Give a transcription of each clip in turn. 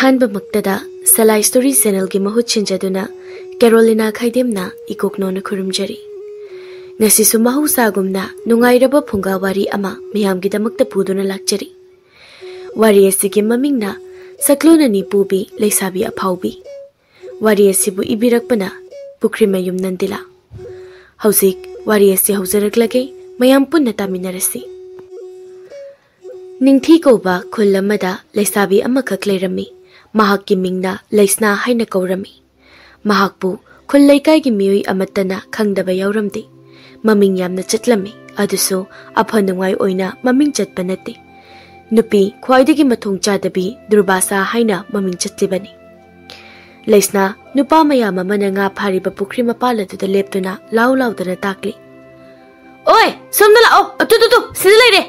अहानबा मक्तदा सलाई story channel की महूत छिंजदुना Carolina खाइदेमना इकोकनोना खुरुमजरी ngasisu mahusagumna nungairaba funga wari ama miyamgidamakta puduna lakjari wari asigi mamingna Saklon ani pubi Leisabi Afaobi wari asibu ibirakpana Pukhrimayum Nadila hausik wari asi hauzaraklage mayam punna taminarasi ningthi koba khullamada Leisabi amakak leirami mahakki mingna Leisna haina kaurami mahakpu khullaikai gi miyoi amatana khangdaba yauramdi maming yamna chatlami aduso aphanungai oina maming chatpa nate nupi khwaidagi mathong chadabi durbasa haina maming chatlibani Leisna nupa mayam amana nga phariba pukhri mapala tu leptuna law dana takli oi somna lao tu sida leire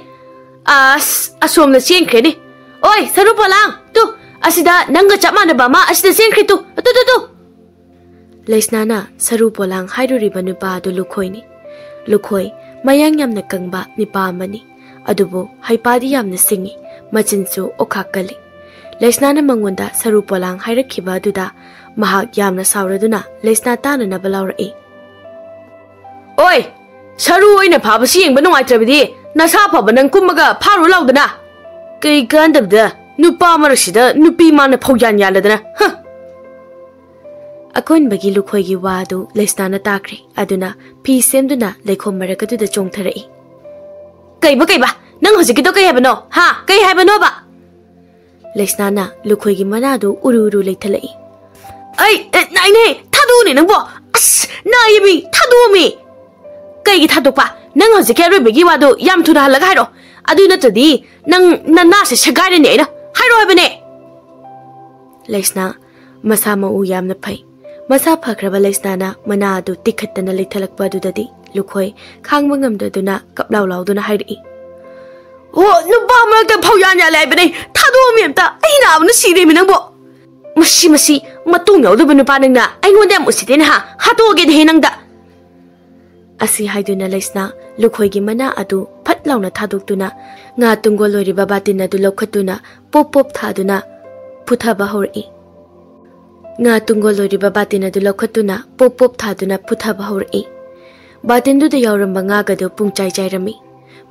asomna chengkhre ni oi sarupalang tu asida nanga chapmana ba ma asida chengkhre tu Leisna na sarupalang hairuriba nupa du lukhoini Lukhoi mayang yamna kangba nipa amani adubo haipadi yamna singi machinsu okhakali Leisna na mangonda sarupalang hairakhiba duda mahak yamna sauraduna Leisna tana na balawrai oi saru oina phaba siyengba nungaitrabidi nasa phaba nang kummaga pharu laudana kai gandabda nupa marasida nupi mana phogyan yaladana ha Akon bagi lukhoi gi wadu Leisna na takri aduna pi semduna leikhom marakadu da chongtharai kaiba nang hojiki to kai habano ha kai habano ba Leisna na lukhoi gi manadu uru leithalai ai nai thadu ni nangbo as na yimi thadu mi kai gi thadu pa nang hojiki ro bagi wadu yam thuna halaga hairo adu na tadi nang na se shagaire ne na hairo habane Leisna masama u yamna phai Masa phakraba Leisna na mana adu tikhatana leithalakpa dudadi lukhoi khangba ngamdaduna kaplaw duna hairi o nuba marta phawyan ya lai bane thadu memta aina abna sire mi nangbo masi matung yaudu banu pa nangna aingonda musitena hatoge de nangda asi haiduna Leisna lukhoi gi mana adu phatlawna thadoktuna nga tungol lori babatina du lokhatuna pop thaduna puthaba hori nga tungol lori babatina du lokhatuna pop thaduna puthaba hori batindu de yauramba nga gado pungchai rami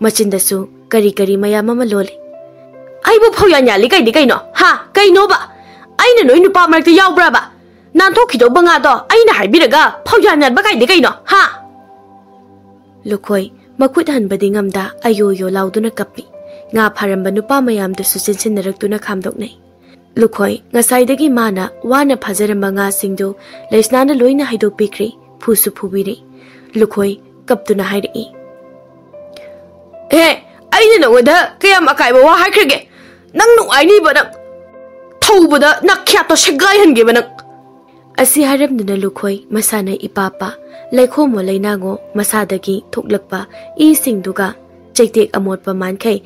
machindasu kari mayam ama lole aibu phawyan ya li kai no ha kai no ba aina noi nupa marta yaubra ba nan thokhido banga do aina haibiraga phawyan ya ba kai no ha lukhoi makut hanbadi ngamda ayo lauduna kappi nga pharamba nupa mayam da suchin naraktuna khamdoknai Lukhoi ngasaidagi mana wana phajaramba nga singdo Leisna na loina haido pikri phusu phubiri Lukhoi kaptuna hairi aina nongda kayam akaiba wa hakrege nang nuaini ba thaubuda nakhya to shagai hange ba asi haramduna Lukhoi masana ipapa laikhomo lainango masadagi thoklakpa I singduga chaitek amotpa mankhai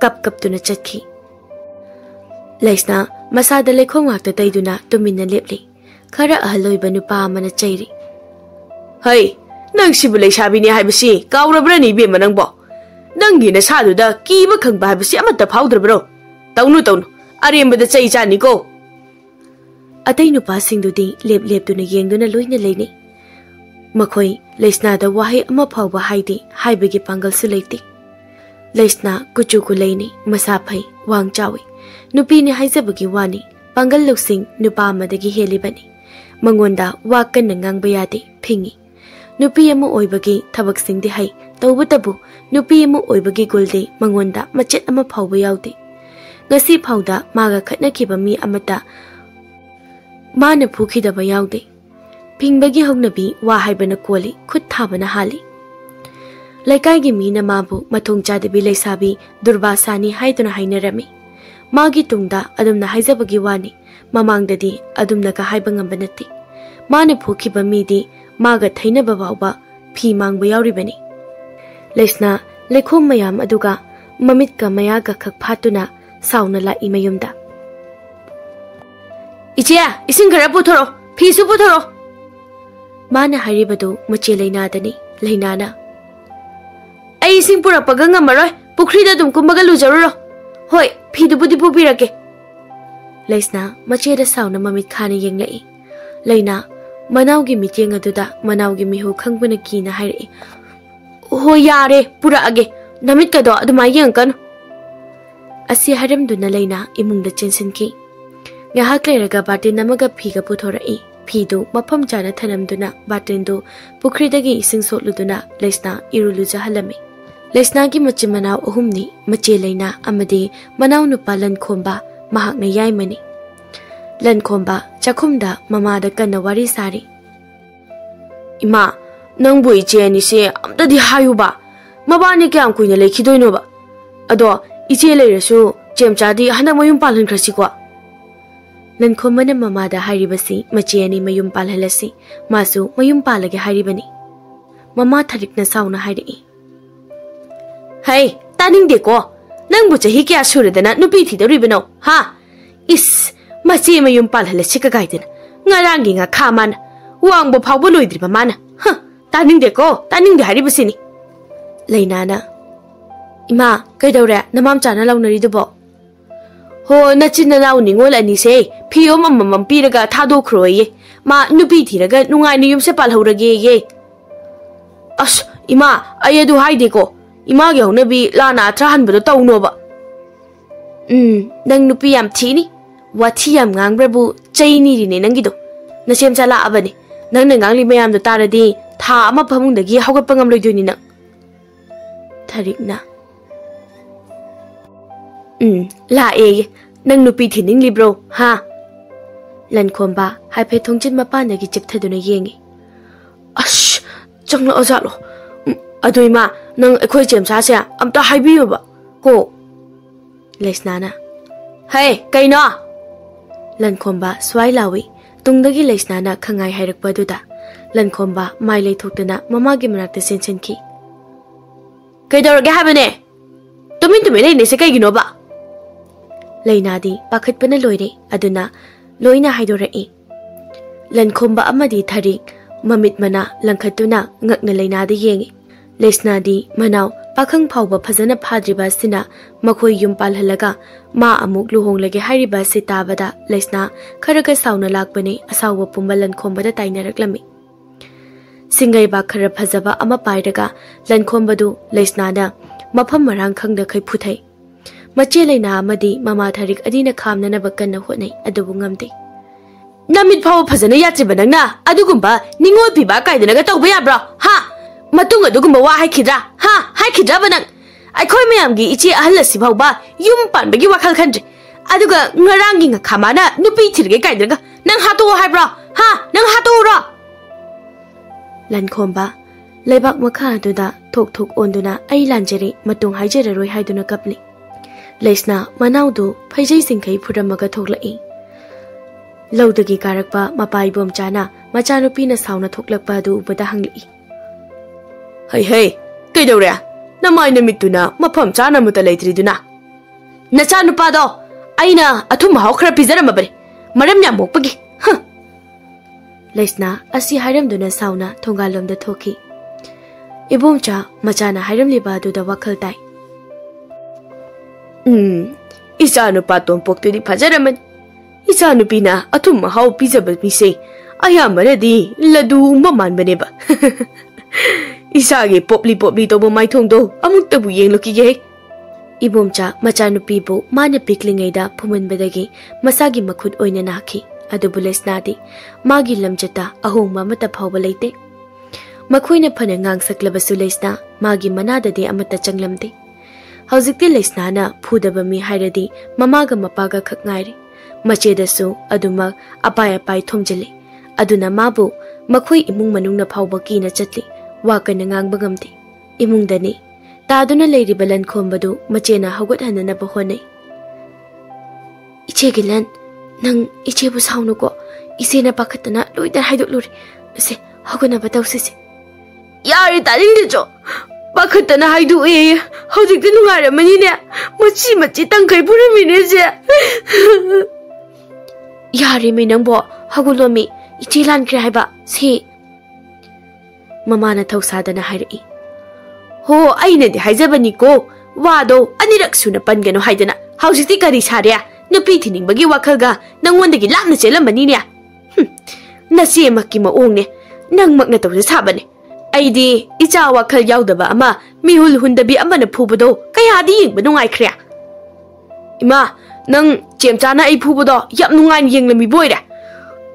kaptuna chatki Leisna masada leikhong wakta taiduna tumina lepli khara ahaloiba nupa amana chairi hai nang sibu Leisabi ni haibasi kawrabra ni be manangbo nangi na sadu da kiba khangba haibasi amata phawdrabro taunu arembada chai chani ko atai nupa singdudi lep tuna yengduna loina leini makhoi Leisna da wahi ama phawba haidi haibagi pangal su leiti Leisna kuchu ku leini masa phai wang chawi nupi ni haizabagi wani pangal luksing nupa amadagi helibani mangonda wakan nangangba yade phingi nupi amu oibagi thabaksing di hai tawbutabu nupi amu oibagi gulde mangonda machet ama phawba yaude ngasi phawda maga khatnakhiba mi amata mana phukhidaba yaude phingbagi hognabi wa haibana koli khut thabana hali laikai gi mina mabu mathong chadabi Leisabi durbasani haiduna hainarami Magi tungda adumna haizabagi wani mamangdadi adumna ka haiba ngamba natti mane phokhiba midi maga thaina babawba phi mangba yauribani Leisna lekhom mayam aduga mamit ka mayaga khak phatuna sauna la imayumda ichya ising gara puthoro phi su puthoro mana haribadu mache leinadani leinana ai ising pura paga ngamaroi pukhri da dum kumbaga lujaruro Hoi, phi du budi pupirake Leisna macheda sauna mamit khana yenglai. Leina manaugi miteng aduda manaugi mihu khangbana kina hairi. Ho yare pura age namit kado adumai yengkan. Asi haramduna Leina imungda chensinki. Ngahak leiraga batin namaga phiga puthorai. Phidu mafam chana thanamduna batindu pukhridagi ising sotluduna Leisna iruluja halami. Leisna gi machi manau ahumni mache Leina amadi manau nupa Lankhomba mahakna yaimani. Lankhomba chakhumda mamada kanna wari sari. Ima nangbu iche ni se amtadi hayuba mabani kyam kuina lekhidoino ba ado iche leirasu chemchadi hanak mayum palan khrasi ko. Lankhomana mamada haribasi mache ani mayum palhalasi masu mayum palage haribani. Mama tharikna sauna hairi. Hey, taning de ko nangbu chahi kya suredana nupi thidoribano ha is machi mayum palhalasi ka gaidena ngarangi nga khaman wangbo phawbo loidriba mana ha taning de ko taning de haribasini. Leinana ima kaidore namam chana launari dubo ho nachina naw ningol ani se phiyo mamam piraga thado khroye ma nupi thiraga nungai ni yumse palhorage ye. As ima ayedu haide ko ima ge honabi lana trahan bado tawno ba. Nang nupi yam thini wathi yam ngangbrabu chaini ri ne nangido nasem chala abani nang ngangli mayam do taradi tha ama phamungdagi hawgatpa ngamloidoni na. Tharikna la e nang nupi thining libro ha. Lankhomba haipe thongjin mapanagi chipthaduna yengi. Ash changla ojalo adoima nang ekhoi chemsa se amta haibiyo ba ko. Leisnana hey kaino. Lankhomba swai lawi tungdagi Leisnana khangai hairakpa duda Lankhomba mai leithokdana mamagi manakta sensenki. Kaidorage habane tumin tumin ne se kaigino ba. Leinadi pakhatpana loire aduna loina haidorai. Lankhomba amadi tharik mamit mana langkhatuna ngakna Leinadi yengi. Leisnadi manau pakhang phawba phajana phadriba sina makhoi yum palhalaga ma amuk luhonglage hairiba sitabada Leisna kharaga sauna lakbane asawba pumba Lankhomba da tainaraklami. Singai ba khara phajaba ama pairaga Lankhomba du Leisna da mafam marang khangda khai phuthai. Mache Leina amadi mama tharik adina khamna na bakanna hotnai adubu ngamde. Namit phaw phajana yachiba nangna adugumba ningol piba kaidana ga tawba yabra ha matung adugumba wa haikidra ha haikidra banang aikhoi mayamgi ichi ahalasi phawba yum panbagi wakhal khandre aduga ngarangi nga khamana nupi thirge kaidana nang hatu haibra ha nang hatu ra. Lankhomba leibak makha duda thok thok onduna ai lanjeri matung haijeraroi haiduna kapli. Leisna manaudu phaijai singkai phuramaga thoklai. Laudagi karakpa mapai bom chana machanupi na sauna thoklakpa du ubada hangli. Hey hey kaidore namai namituna mafam chana muta leitriduna nachanupa do aina athuma haw khara pijarama bare maram yam mokpagi ha. Leisna asi hairamduna sauna thongalomda thoki. Ibomcha machana hairamliba du da wakhal tai. Isanupa tompokti phajaraman isanupina athum haw pijaba mise ayamaradi ladu maman baneba. Isage popli tobo maithongdo amuktabu yengloki ge. Ibomcha machanupi bu mana piklingaida phumanbadagi masagi makhut oina nakhi adubu Leisnadi magi lamjata ahongma mata phawba leite. Makhoina phana ngang saklabasu Leisna magi manadade amata changlamde. Haujikti Leisnana phudaba mi hairadi mamaga mapaga khak ngairi machedasu aduma apai apai thomjili aduna mabu makhoi imung manungna phawba kina chatli wakana ngangba ngamti. Imungdani taduna leiriba Lankhomba machena haugat hananaba honai. Iche gilan nang iche bu saunu ko isena pakhatana loida haidokluri se haganaba tawsese. Yari taringdejo pakhatana haidu e hojikti nungaramani ne machi tangkai puramine je. Yari me nangbo hagulomi iche lankre haiba se. Mamana thausadana hairi. Ho aina de haijabani ko wado anirak suna pangano haidana haujiti kari sare nupi thiningbagi wakhalga nangondagi lapna chelambanine nase makki maongne nangmakna tawse sabane aidi icha wakhal yaudaba ama mihul hundabi amana phubado kayadi yingba nungai ima nang chemchana ai phubado yap nungai yenglami boira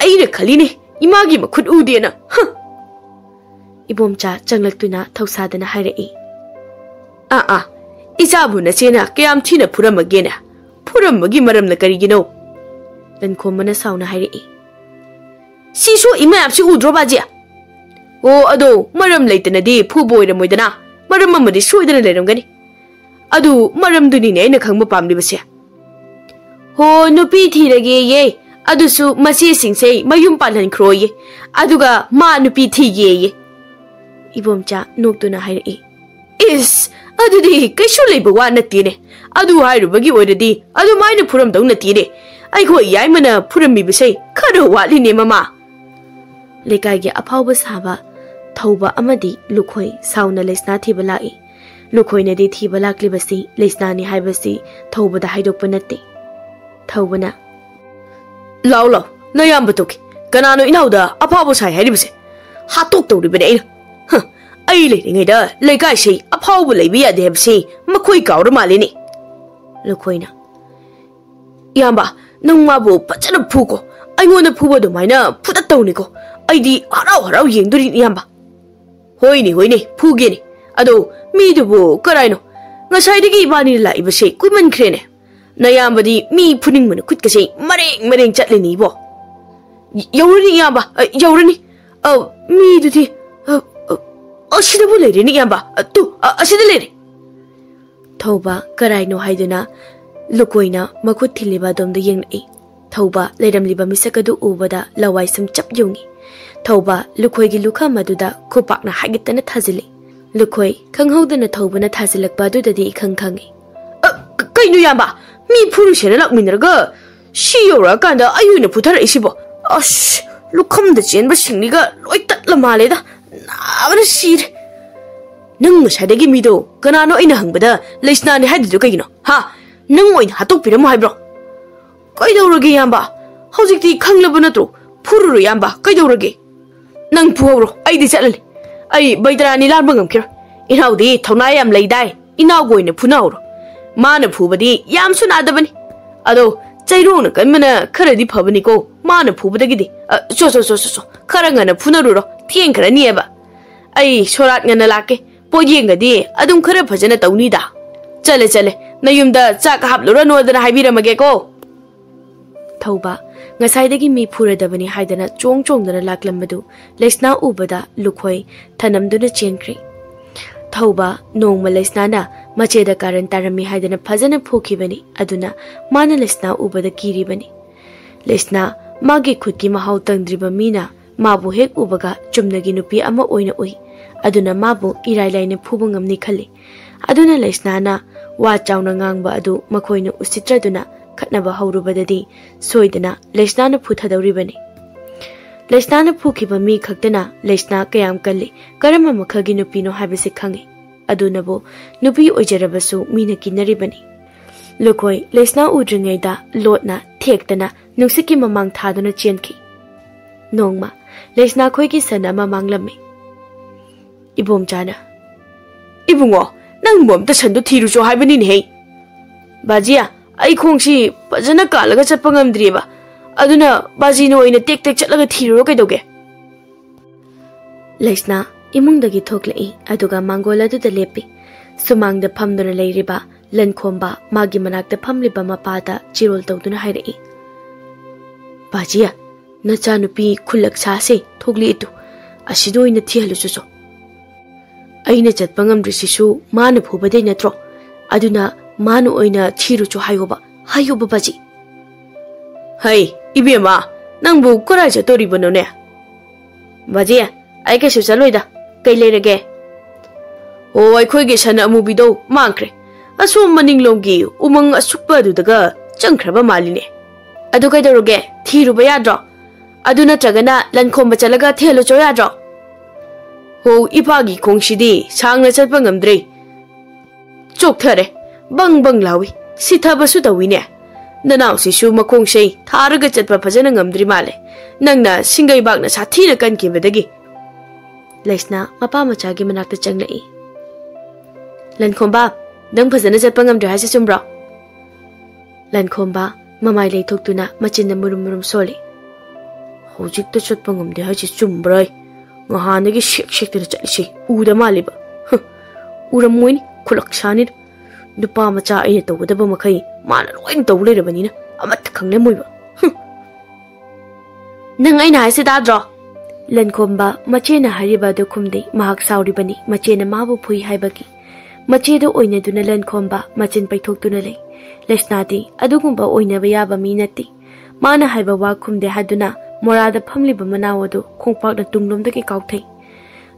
ai re khaline imagi makhut udena ibomcha changlaktuna thausadana hairei icha bu na chena kayam thina phuramagena phuramagi maramna karigino lankhomana sauna hairei sisu ima apsi udro baje o ado maram leitana di phuboira moidana maram amadi soidana leramgani adu maram duni ne aina khangba pamli base ho nupi thirage ye adusu masi singse mayum palan khroye aduga ma nupi thige ye ibomcha noktuna hairei is adudi kaishu leiba wa natine adu hairubagi oiradi adu maina phuram dau natine ai khoi yaimana phurami bise kharo wali ne mama lekai ge Afaoba saba Athouba amadi lukhoi sauna Leisna thibalai lukhoi na di thibalak libasi Leisna ni haibasi Athouba da haidokpa natte Athouba law nayam batuki kanano inauda Afaoba sai hairibase hatok tawribane ai leiringai da leikai sei Afaoba leibi ya debsi makhoi kaura malini lukhoina yamba nangmabu pachana phuko aingona phuba do maina phuta tawni ko aidi harau yengduri yamba hoine phuge ni ado mi dubu karaino ngasai digi bani la ibase kuiman khrene nayambadi mi phuning mun khut kase mareng chatlini bo yaurani yamba yaurani mi duti ashida bu leire ni yamba tu ashida leire Athouba karaino haiduna lukoina makhut thiliba domda yengai Athouba leiramliba misakadu ubada lawai sam chap yungi Athouba lukhoi gi lukha maduda khupakna hagitana thazili lukhoi khanghaudana Athouba na thazilakpa dudadi khangkhangi kainu yamba mi phuru shera lakminraga shiyora kanda ayuna puthara isibo ash lukham da chenba singniga loi tatla maleda nabana sir nang sadagi mido kanano ina hangbada Leisna ni haidu kaino ha nang oin hatok piram haibro kaidawrage yamba hojikti khanglaba natro phururu yamba kaidawrage nang phuhoro aidi chatlali ai baidarani larba ngamkira inaudi thona yam leidai inaw goina phunawro mana phubadi yam sunadabani ado chairona kanmana kharadi phabani ko mana phubadagidi so kharangana phunaruro thieng kharani eba ai sorat ngana lake poyengadi adum khara phajana tawnida chale nayumda chak haplura nodana haibiramage ko Athouba ngasai mi phuradabani haidana chongdana laklambadu Leisna ubada lukhoi thanamduna chenkri Athouba nongma Leisna na macheda karan tarami haidana phajana phokibani aduna mana Leisna ubada kiribani Leisna magi khutki mahau tangdriba mina mabu hek ubaga chumnagi nupi ama oina oi aduna mabu irailaine phubu ngamni khali aduna Leisna na wa chawna ngangba adu makhoina usitraduna khatnaba haurubadadi soidana Leisna na phuthadawribani Leisna na phukhiba mi khaktana Leisna kayam kalli karama makhagi nupino habise khangi adunabo nupi ojarabasu mina kinaribani lukhoi Leisna udringaida lotna thektana nuksiki mamang thaduna chenki nongma Leisna khoi ki sana mamang lamme ibomchana ibungo nang mom ta sandu thiru jo haibani ne hei bajia ai khongsi pajana kalaga chappa ngamdriba aduna bajino oina tek chatlaga thiro kaidoge Leisna imungdagi thoklai aduga mangola du da lepi sumangda phamduna leiriba lankhomba magi manakta phamliba mapada chirol tawduna hairei bajia nacha nupi khulak sase thogli itu asido oina thihalu chuso aina chatpa ngamdrisisu mana phubadei natro aduna manu oina thiru chu hayoba baji hai ibema nangbu korai chatori banone baji ai ke suchaloida kai leirage o ai khoi ge sana amubido mangkre asum maninglomgi umang asukpa du daga changkhraba maline adu kai doroge thiru ba yadro aduna tragana lankhomba chalaga thelo cho yadro ho ipagi khongshidi sangna chatpa ngamdre chokthare bang lawi sithabasu dawine Nanao si shu makong shay tharaga chatpa phajana ngamdri male nangna singai bagna sathina kankibadagi Leisna mapa machagi manakta changlai Lankhomba nang phajana chatpa ngamdri haise chumbra Lankhomba mamai leithoktuna machinna murum soli hojikta chatpa ngamde haise chumbrai ngahanagi shek tira chalisi uda maliba urammoini khulaksani nupa macha aina tawdaba makai mana loin taw leirabanina amat khangle moiba nang aina haise dadro Lankhomba machena hariba do khumdei mahak sauribani machena mabu phui haibaki machedo oina duna Lankhomba machin paithoktuna lei Lesnati adugumba oina bayaba minati mana haiba wa khumde haduna morada phamliba manawado khongpak da tunglom da ke kauthai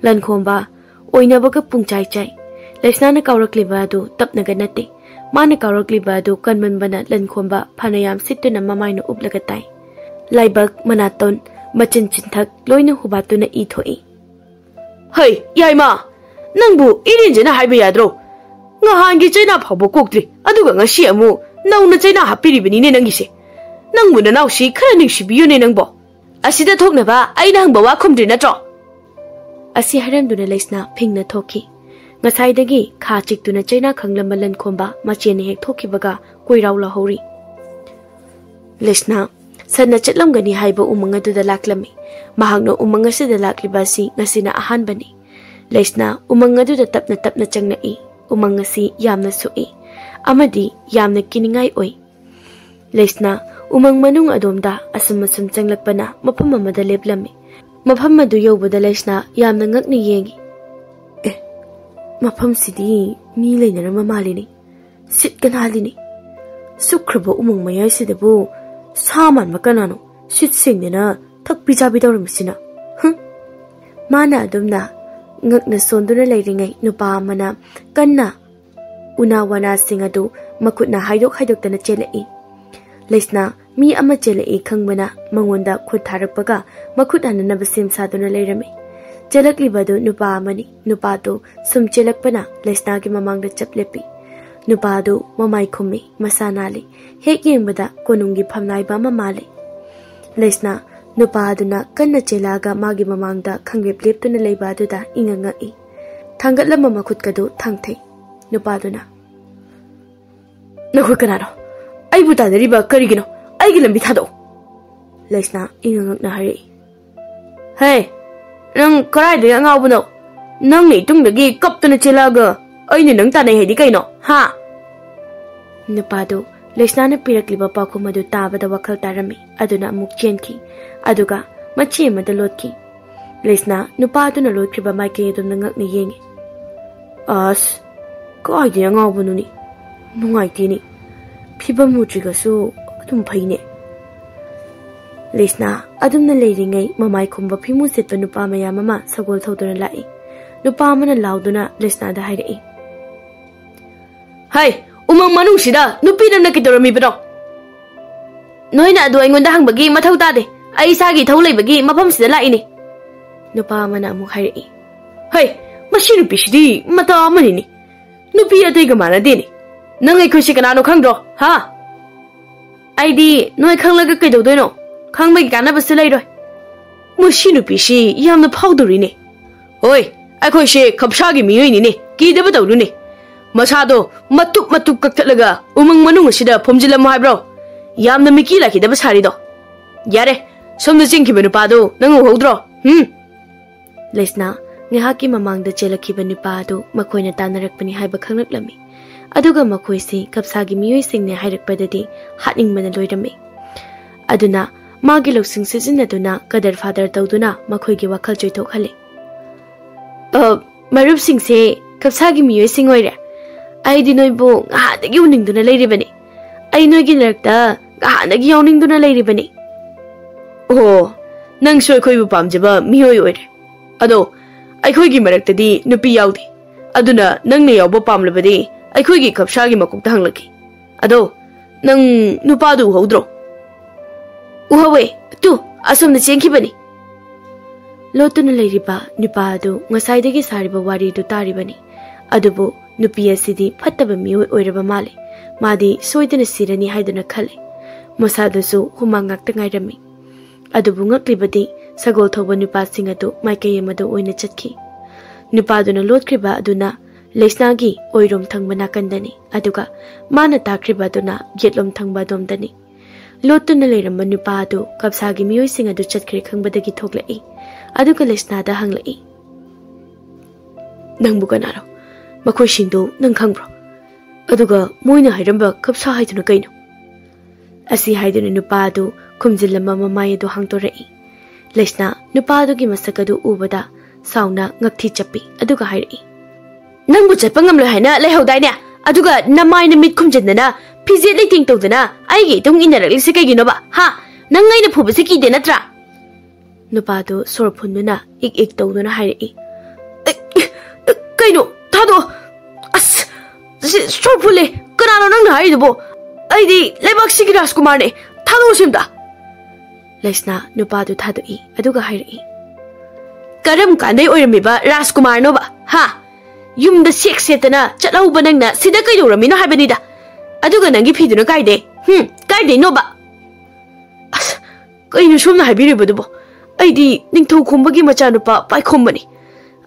Lankhomba oina baga pungchai chai Lesnana kaurakliba adu tapnaga nate mana kaurakliba adu kanmanbana Lankhomba phanayam sittuna mamaina uplaga tai laibak manaton machin chinthak loina hubatuna I thoi Hey yaima nangbu irinjena haiba yadro ngahangi chaina phabo koktre aduga ngasi amu nauna chaina hapiribani ne nangise nangbu nanausi khara ningsibiyo ne nangbo asida thoknaba aina hangba wa khumdri natro asi haramduna Lesna phingna thoki ngasai kha chiktuna chaina khanglamba Lankhomba machene hek thokibaga koirau la hori Lesna sanna chatlamgani haiba umanga du da laklami mahangno umanga se da lakliba si ngasina ahan bani Lesna umanga du da tapna changna I umanga si yamna sui amadi yamna kiningai oi Lesna umang manung adomda asum changlakpana mafam amada leplami mafam madu yobada Lesna yamna ngakni yengi Mafam sidi mi leinarama malini sit kanalini sukrabo umang mayai sidabu saman makanano sit singdena thak pijabi dawramsina mana adumna ngakna sonduna leiringai nupa amana kanna unawana singadu makutna haidok tana chelai Lesna mi ama chelai khangbana mangonda khut tharakpaga makut hanana sem saduna leirame Chelakliba do nupa amani nupa do sum chelakpana Lesna ki mamangda chaplepi nupa do mamai khumi masanali hek yengbada konungi phamnaiba mamale Lesna nupa aduna kanna chelaga magi mamangda khanglep leptuna leiba duda inganga I thangatlama makhut kadu thangthei nupa aduna nakhut kanaro aibu tadariba karigino aigi lambi thado Lesna inganga na hari Hey Nang karai de ngawbuno nang ni tungdagi kaptuna chelaga aini nang tanai hedi kaino ha Nupado Lesna na pirakliba pakhu madu tabada wakhal tarami aduna amuk chenki aduga machi amada lotki Lesna nupado na lotkriba maike adum ngakni yengi As kai de ngawbuno ni nungai tini phibam mutriga su adum phaine Lesna adumna leiringai mamai khumba phimu setpa nupa maya mama sagol thoduna lai nupa mana lauduna Lesna da hairai Hai umang manung sida nupi namna kidorami bro Noina adu aingonda hangbagi mathau tade ai sagi thau leibagi mafam sida lai ni nupa mana amu hairai Hai mashi nupi sidi mata amani ni nupi atei ga mana de ni nang ai khushi kana no khangro ha ai di noi khanglaga kai dodoino Khangbai kana basilai roi Mushinu pishi yamna phawduri ne Oi akhoi she khapsagi miyoi ni ne kidaba tawdu ne Masado matuk kaktalaga umang manung asida phomjilam haibro yamna miki la kidaba sari do Yare somna jingkiba nupado nang uhodro Lesna ngahaki mamangda chelakhiba nupado makoina tanarakpani haiba khanglaklami aduga makoisi kapsagi miyoi singne hairakpadadi hatningmana loirame aduna Magi loksing sizinaduna kadar father tawduna makhoigi wakhal choithokhale marup singse kapsagi miyoi singoire ai di noibo ngahadagi uningduna leiribani ai noigi lakta ngahadagi yauningduna leiribani Oh nang soi khoibu pamjaba miyoi oire ado ai khoigi maraktadi nupi yaudi aduna nang ne yawba pamlabadi ai khoigi kapsagi makukta hanglaki ado nang nupadu hodro Uhawe, tu, asum na chenkibani. Lotuna leiriba nupa adu ngasaidagi sariba wari du taribani. Adubu nupi asidi phattaba miyoi oiraba male. Madi soidana sirani haiduna khale. ꯃꯁꯥꯗꯨꯁꯨ ꯍꯨꯃꯥꯡ ꯉꯥꯛꯇ ꯉꯥꯏꯔꯝꯃꯤ ꯑꯗꯨꯕꯨ ꯉꯛꯂꯤꯕꯗꯤ ꯁꯒꯣꯜ ꯊꯧꯕ ꯅꯨꯄꯥꯁꯤꯡ ꯑꯗꯨ ꯃꯥꯏꯀꯩ ꯑꯃꯗ ꯑꯣꯏꯅ ꯆꯠꯈꯤ ꯅꯨꯄꯥꯗꯨꯅ ꯂꯣꯠꯈ꯭ꯔꯤꯕ ꯑꯗꯨꯅ ꯂꯩꯁꯅꯥꯒꯤ ꯑꯣꯏꯔꯣꯝ ꯊꯪꯕ ꯅꯥꯀꯟꯗꯅꯤ ꯑꯗꯨꯒ ꯃꯥꯅ ꯇꯥꯈ꯭ꯔꯤꯕ ꯑꯗꯨꯅ ꯌꯦꯠꯂꯣꯝ ꯊꯪꯕ ꯑꯗꯣꯝꯗꯅꯤ ꯂꯣꯠꯇꯨꯅ ꯂꯩꯔꯝꯕ ꯅꯨꯄꯥ ꯑꯗꯨ ꯀꯞꯁꯥꯒꯤ ꯃꯤꯑꯣꯏꯁꯤꯡ ꯑꯗꯨ ꯆꯠꯈ꯭ꯔꯦ ꯈꯪꯕꯗꯒꯤ ꯊꯣꯛꯂꯛꯏ ꯑꯗꯨꯒ ꯂꯩꯁꯅꯥꯗ ꯍꯪꯂꯛꯏ ꯅꯪꯕꯨ ꯀꯅꯥꯅꯣ ꯃꯈꯣꯏꯁꯤꯡꯗꯨ ꯅꯪ ꯈꯪꯕ꯭ꯔꯣ ꯑꯗꯨꯒ ꯃꯣꯏꯅ ꯍꯥꯏꯔꯝꯕ ꯀꯞꯁꯥ ꯍꯥꯏꯗꯨꯅ ꯀꯩꯅꯣ ꯑꯁꯤ ꯍꯥꯏꯗꯨꯅ ꯅꯨꯄꯥ ꯑꯗꯨ ꯈꯨꯝꯖꯤꯜꯂꯝꯕ ꯃꯃꯥꯏ ꯑꯗꯨ ꯍꯥꯡꯗꯣꯔꯛꯏ ꯂꯩꯁꯅꯥ ꯅꯨꯄꯥ ꯑꯗꯨꯒꯤ ꯃꯁꯛ ꯑꯗꯨ ꯎꯕꯗ ꯁꯥꯎꯅ ꯉꯛꯊꯤ ꯆꯞꯄꯤ ꯑꯗꯨꯒ ꯍꯥꯏꯔꯛꯏ ꯅꯪꯕꯨ ꯆꯠꯄ ꯉꯝꯂꯣꯏ ꯍꯥꯏꯅ ꯂꯩꯍꯧꯗꯥꯏꯅꯦ ꯑꯗꯨꯒ ꯅꯃꯥꯏ ꯅꯃꯤꯠ ꯈꯨꯝꯖꯤꯟꯗꯅ ꯐꯤꯖꯦꯠ ꯂꯩꯇꯦꯡ ꯇꯧꯗꯅ ꯑꯩꯒꯤ ꯏꯇꯨꯡ ꯏꯟꯅꯔꯛꯂꯤꯁꯦ ꯀꯩꯒꯤꯅꯣꯕ ꯍꯥ ꯅꯪ ꯑꯩꯅ ꯐꯨꯕꯁꯦ ꯀꯤꯗꯦ ꯅꯠꯇ꯭ꯔꯥ ꯅꯨꯄꯥꯗꯨ ꯁꯣꯔ ꯐꯨꯟꯗꯨꯅ ꯏꯛ ꯏꯛ ꯇꯧꯗꯨꯅ ꯍꯥꯏꯔꯛꯏ ꯀꯩꯅꯣ ꯊꯥꯗꯣ ꯑꯁ ꯁꯣꯔ ꯐꯨꯜꯂꯦ ꯀꯅꯥꯅꯣ ꯅꯪꯅ ꯍꯥꯏꯔꯤꯗꯨꯕꯣ ꯑꯩꯗꯤ ꯂꯩꯕꯥꯛꯁꯤꯒꯤ ꯔꯥꯖꯀꯨꯃꯥꯔꯅꯦ ꯊꯥꯗꯣ ꯁꯤꯝꯇ ꯂꯩꯁꯅꯥ ꯅꯨꯄꯥꯗꯨ ꯊꯥꯗꯣꯛꯏ ꯑꯗꯨꯒ ꯍꯥꯏꯔꯛꯏ ꯀꯔꯝ ꯀꯥꯟꯗꯩ ꯑꯣꯏꯔꯝꯃꯤꯕ ꯔꯥꯖꯀꯨꯃꯥꯔꯅꯣꯕ ꯍꯥ ꯌꯨꯝꯗ ꯁꯦꯛ ꯁꯦꯠꯇꯅ ꯆꯠꯍꯧꯕ ꯅꯪꯅ ꯁꯤꯗ ꯀꯩꯗꯧꯔꯝꯃꯤꯅꯣ ꯍꯥꯏꯕꯅꯤꯗ ꯑꯗꯨꯒ ꯅꯪꯒꯤ ꯐꯤꯗꯨꯅ ꯀꯥꯏꯗꯩ ꯀꯥꯏꯗꯩꯅꯣꯕ ꯑꯁ ꯀꯩꯅꯣ ꯁꯣꯝꯅ ꯍꯥꯏꯕꯤꯔꯤꯕꯗꯨꯕꯣ ꯑꯩꯗꯤ ꯅꯤꯡꯊꯧꯈꯣꯡꯕꯒꯤ ꯃꯆꯥꯅꯨꯄꯥ ꯄꯥꯏꯈꯣꯝꯕꯅꯤ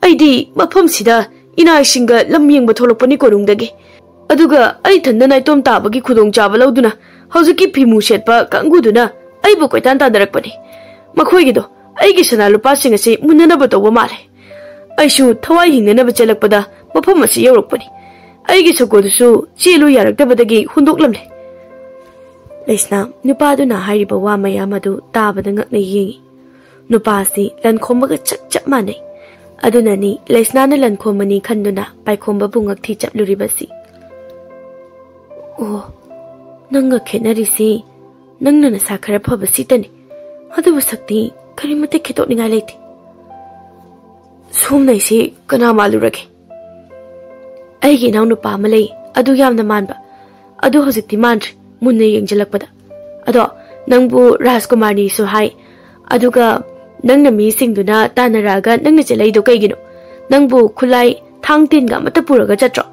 ꯑꯩꯗꯤ ꯃꯐꯝꯁꯤꯗ ꯏꯅꯥꯏꯁꯤꯡꯒ ꯂꯝ ꯌꯦꯡꯕ ꯊꯣꯛꯂꯛꯄꯅꯤ ꯀꯣꯅꯨꯡꯗꯒꯤ ꯑꯗꯨꯒ ꯑꯩ ꯊꯟꯗ ꯅꯥꯏꯇꯣꯝ ꯇꯥꯕꯒꯤ ꯈꯨꯗꯣꯡꯆꯥꯕ ꯂꯧꯗꯨꯅ ꯍꯧꯖꯤꯛꯀꯤ ꯐꯤꯃꯨ ꯁꯦꯠꯄ ꯀꯥꯡꯕꯨꯗꯨꯅ ꯑꯩꯕꯨ ꯀꯣꯏꯇꯥꯟ ꯇꯥꯟꯅꯔꯛꯄꯅꯤ ꯃꯈꯣꯏꯒꯤꯗꯣ ꯑꯩꯒꯤ ꯁꯅꯥ ꯂꯨꯄꯥꯁꯤꯡ ꯑꯁꯤ ꯃꯨꯟꯅꯅꯕ ꯇꯧꯕ ꯃꯥꯜꯂꯦ ꯑꯩꯁꯨ ꯊꯋꯥꯏ ꯍꯤꯡꯅꯅꯕ ꯆꯦꯜꯂꯛꯄꯗ ꯃꯐꯝ ꯑꯁꯤ ꯌꯧꯔꯛꯄꯅꯤ ꯑꯩꯒꯤ ꯁꯒꯣꯜꯗꯨꯁꯨ ꯆꯦꯜꯂꯨ ꯌꯥꯔꯛꯇꯕꯗꯒꯤ ꯍꯨꯟꯗꯣꯛꯂꯝꯂꯦ ꯂꯩꯁꯅꯥ ꯅꯨꯄꯥꯗꯨꯅ ꯍꯥꯏꯔꯤꯕ ꯋꯥ ꯃꯌꯥꯝ ꯑꯗꯨ ꯇꯥꯕꯗ ꯉꯛꯅ ꯌꯦꯡꯉꯤ ꯅꯨꯄꯥ ꯑꯁꯤ ꯂꯟꯈꯣꯝꯕꯒ ꯆꯞ ꯃꯥꯟꯅꯩ ꯑꯗꯨꯅꯅꯤ ꯂꯩꯁꯅꯥꯅ ꯂꯟꯈꯣꯝꯕꯅꯤ ꯈꯟꯗꯨꯅ ꯄꯥꯏꯈꯣꯝꯕꯕꯨ ꯉꯛꯊꯤ ꯆꯞꯂꯨꯔꯤꯕꯁꯤ ꯑꯣ ꯅꯪꯒ ꯈꯦꯠꯅꯔꯤꯁꯤ ꯅꯪꯅ ꯅꯁꯥ ꯈꯔ ꯐꯕꯁꯤꯇꯅꯤ ꯑꯗꯨꯕꯨ ꯁꯛꯇꯤ ꯀꯔꯤꯃꯇ ꯈꯦꯠꯇꯣꯛꯅꯤꯡꯉꯥꯏ ꯂꯩꯇꯦ ꯁꯣꯝꯅ ꯑꯩꯁꯤ ꯀꯅꯥ ꯃꯥꯜꯂꯨꯔꯒꯦ ꯑꯩꯒꯤ ꯏꯅꯥꯎꯅꯨꯄꯥ ꯑꯃ ꯂꯩ ꯑꯗꯨ ꯌꯥꯝꯅ ꯃꯥꯟꯕ ꯑꯗꯨ ꯍꯧꯖꯤꯛꯇꯤ ꯃꯥꯟꯗ꯭ꯔꯦ ꯃꯨꯟꯅ ꯌꯦꯡꯖꯜꯂꯛꯄꯗ ꯑꯗꯣ ꯅꯪꯕꯨ ꯔꯥꯖꯀꯨꯃꯥꯔꯅꯤꯁꯨ ꯍꯥꯏ ꯑꯗꯨꯒ ꯅꯪꯅ ꯃꯤꯁꯤꯡꯗꯨꯅ ꯇꯥꯟꯅꯔꯛꯑꯒ ꯅꯪꯅ ꯆꯠꯂꯛꯏꯗꯣ ꯀꯩꯒꯤꯅꯣ ꯅꯪꯕꯨ ꯈꯨꯠꯂꯥꯏ ꯊꯥꯡ ꯇꯤꯟꯒ ꯑꯃꯠꯇ ꯄꯨꯔꯒ ꯆꯠꯇ꯭ꯔꯣ